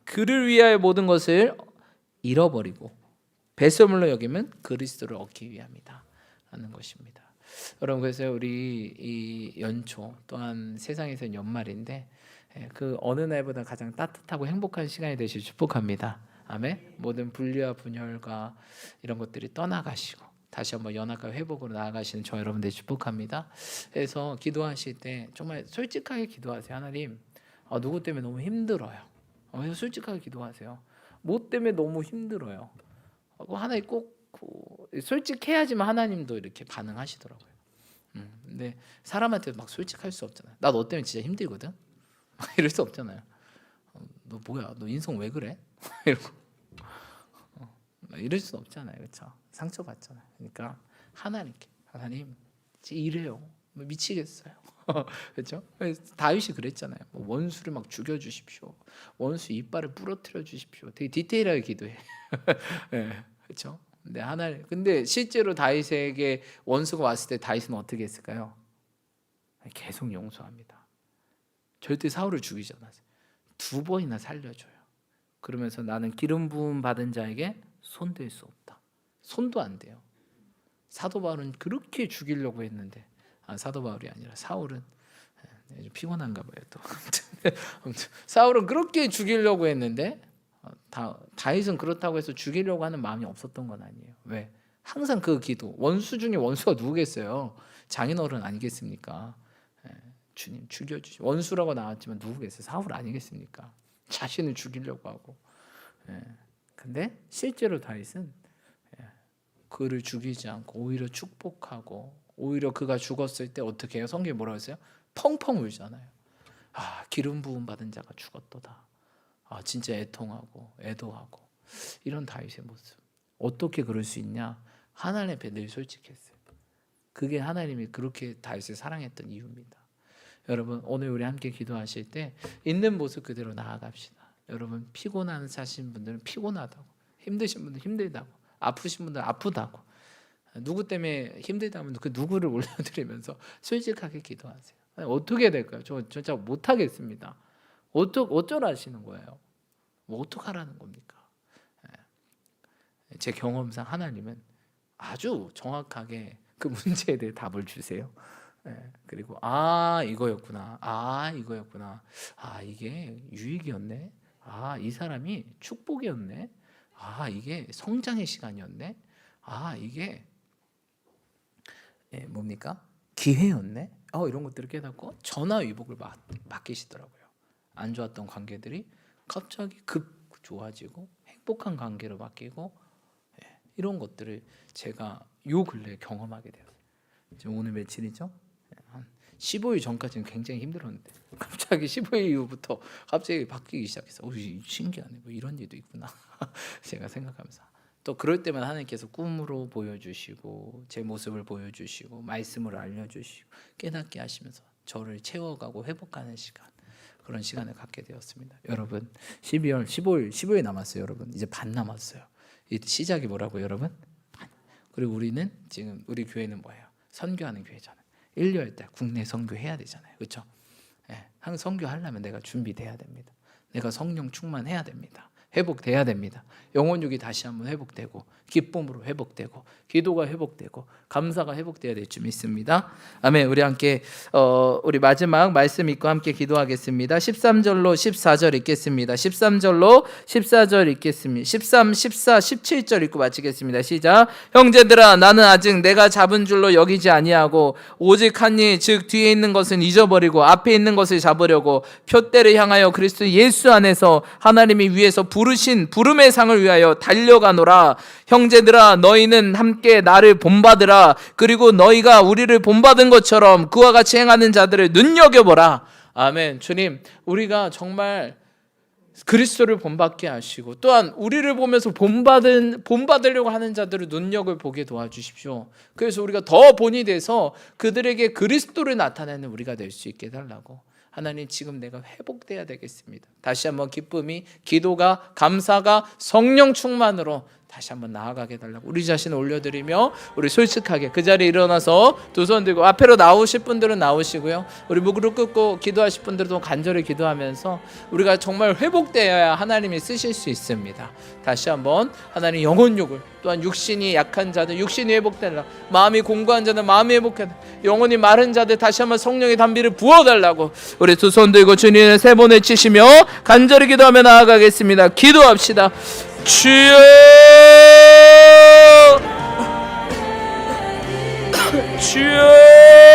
그를 위하여 모든 것을 잃어버리고 배설물로 여기면 그리스도를 얻기 위함이다 라는 것입니다. 여러분, 그래서 우리 이 연초 또한 세상에서 연말인데 그 어느 날보다 가장 따뜻하고 행복한 시간이 되시길 축복합니다. 아멘. 모든 분리와 분열과 이런 것들이 떠나가시고 다시 한번 연합과 회복으로 나아가시는 저 여러분들 축복합니다. 그래서 기도하실 때 정말 솔직하게 기도하세요. 하나님, 누구 때문에 너무 힘들어요. 그래서 솔직하게 기도하세요. 뭐 때문에 너무 힘들어요. 하나님 꼭 솔직해야지만 하나님도 이렇게 반응하시더라고요. 근데 사람한테 막 솔직할 수 없잖아요. 나 너 때문에 진짜 힘들거든. 이럴 수 없잖아요. 너 뭐야? 너 인성 왜 그래? 이러고 이럴 수 없잖아요, 그렇죠? 상처 받잖아요. 그러니까 하나님 이래요. 미치겠어요. 그렇죠? 다윗이 그랬잖아요. 원수를 막 죽여 주십시오. 원수 이빨을 부러뜨려 주십시오. 되게 디테일하게 기도해. 네, 그렇죠? 근데 실제로 다윗에게 원수가 왔을 때 다윗은 어떻게 했을까요? 계속 용서합니다. 절대 사울을 죽이지 않았어요. 2번이나 살려줘요. 그러면서 나는 기름 부음 받은 자에게 손댈 수 없다. 손도 안 돼요. 사도 바울은 그렇게 죽이려고 했는데 사도 바울이 아니라 사울은 좀 피곤한가 봐요. 또 사울은 그렇게 죽이려고 했는데 다윗은 그렇다고 해서 죽이려고 하는 마음이 없었던 건 아니에요. 왜? 항상 그 기도. 원수 중에 원수가 누구겠어요? 장인어른 아니겠습니까? 주님 죽여주시. 원수라고 나왔지만 누구겠어요? 사울 아니겠습니까? 자신을 죽이려고 하고. 근데 실제로 다윗은 그를 죽이지 않고 오히려 축복하고, 오히려 그가 죽었을 때 어떻게 해요? 성경에 뭐라고 했어요? 펑펑 울잖아요. 아, 기름 부음 받은 자가 죽었도다. 아, 진짜 애통하고 애도하고. 이런 다윗의 모습. 어떻게 그럴 수 있냐? 하나님 앞에 늘 솔직했어요. 그게 하나님이 그렇게 다윗을 사랑했던 이유입니다. 여러분, 오늘 우리 함께 기도하실 때 있는 모습 그대로 나아갑시다. 여러분, 피곤한 사신 분들은 피곤하다고, 힘드신 분들 힘들다고, 아프신 분들 아프다고, 누구 때문에 힘들다면 그 누구를 올려드리면서 솔직하게 기도하세요. 아니, 어떻게 될까요? 저 진짜 못하겠습니다. 어쩌라시는 거예요? 뭐 어떡하라는 겁니까? 제 경험상 하나님은 아주 정확하게 그 문제에 대해 답을 주세요. 그리고 이거였구나. 이거였구나. 이게 유익이었네. 이 사람이 축복이었네. 이게 성장의 시간이었네. 이게 뭡니까? 기회였네. 이런 것들을 깨닫고 전화위복을 맡기시더라고요. 안 좋았던 관계들이 갑자기 급 좋아지고 행복한 관계로 바뀌고, 이런 것들을 제가 요 근래에 경험하게 되었어요. 지금 오늘 며칠이죠? 한 15일 전까지는 굉장히 힘들었는데 갑자기 15일 이후부터 갑자기 바뀌기 시작해서 신기하네. 뭐 이런 일도 있구나. 제가 생각하면서 또 그럴 때만 하나님께서 꿈으로 보여주시고 제 모습을 보여주시고 말씀을 알려주시고 깨닫게 하시면서 저를 채워가고 회복하는 시간, 그런 시간을 갖게 되었습니다. 여러분, 12월 15일 남았어요. 여러분, 이제 반 남았어요. 이 시작이 뭐라고요, 여러분? 그리고 우리는 지금 우리 교회는 뭐예요? 선교하는 교회잖아요. 1년 때 국내 선교해야 되잖아요. 그렇죠? 항상 선교하려면 내가 준비돼야 됩니다. 내가 성령 충만해야 됩니다. 회복돼야 됩니다. 영혼육이 다시 한번 회복되고, 기쁨으로 회복되고, 기도가 회복되고, 감사가 회복돼야 될 줄 믿습니다. 아멘. 우리 함께 우리 마지막 말씀 읽고 함께 기도하겠습니다. 13절로 14절 읽겠습니다. 13절로 14절 읽겠습니다. 13, 14, 17절 읽고 마치겠습니다. 시작. 형제들아, 나는 아직 내가 잡은 줄로 여기지 아니하고 오직 한 일, 즉 뒤에 있는 것은 잊어버리고 앞에 있는 것을 잡으려고 표대를 향하여 그리스도 예수 안에서 하나님이 위에서 부르신 부름의 상을 위하여 달려가노라. 형제들아, 너희는 함께 나를 본받으라. 그리고 너희가 우리를 본받은 것처럼 그와 같이 행하는 자들을 눈여겨보라. 아멘. 주님, 우리가 정말 그리스도를 본받게 하시고 또한 우리를 보면서 본받으려고 하는 자들을 눈여겨보게 도와주십시오. 그래서 우리가 더 본이 돼서 그들에게 그리스도를 나타내는 우리가 될 수 있게 해달라고. 하나님, 지금 내가 회복돼야 되겠습니다. 다시 한번 기쁨이, 기도가, 감사가 성령 충만으로 다시 한번 나아가게 해달라고 우리 자신을 올려드리며 우리 솔직하게 그 자리에 일어나서 두 손 들고 앞으로 나오실 분들은 나오시고요, 우리 무릎 꿇고 기도하실 분들도 간절히 기도하면서 우리가 정말 회복되어야 하나님이 쓰실 수 있습니다. 다시 한번 하나님 영혼육을, 또한 육신이 약한 자들 육신이 회복되라, 마음이 공고한 자들 마음이 회복되라, 영혼이 마른 자들 다시 한번 성령의 담비를 부어달라고 우리 두 손 들고 주님을 세 번 외치시며 간절히 기도하며 나아가겠습니다. 기도합시다. 주여, 주여.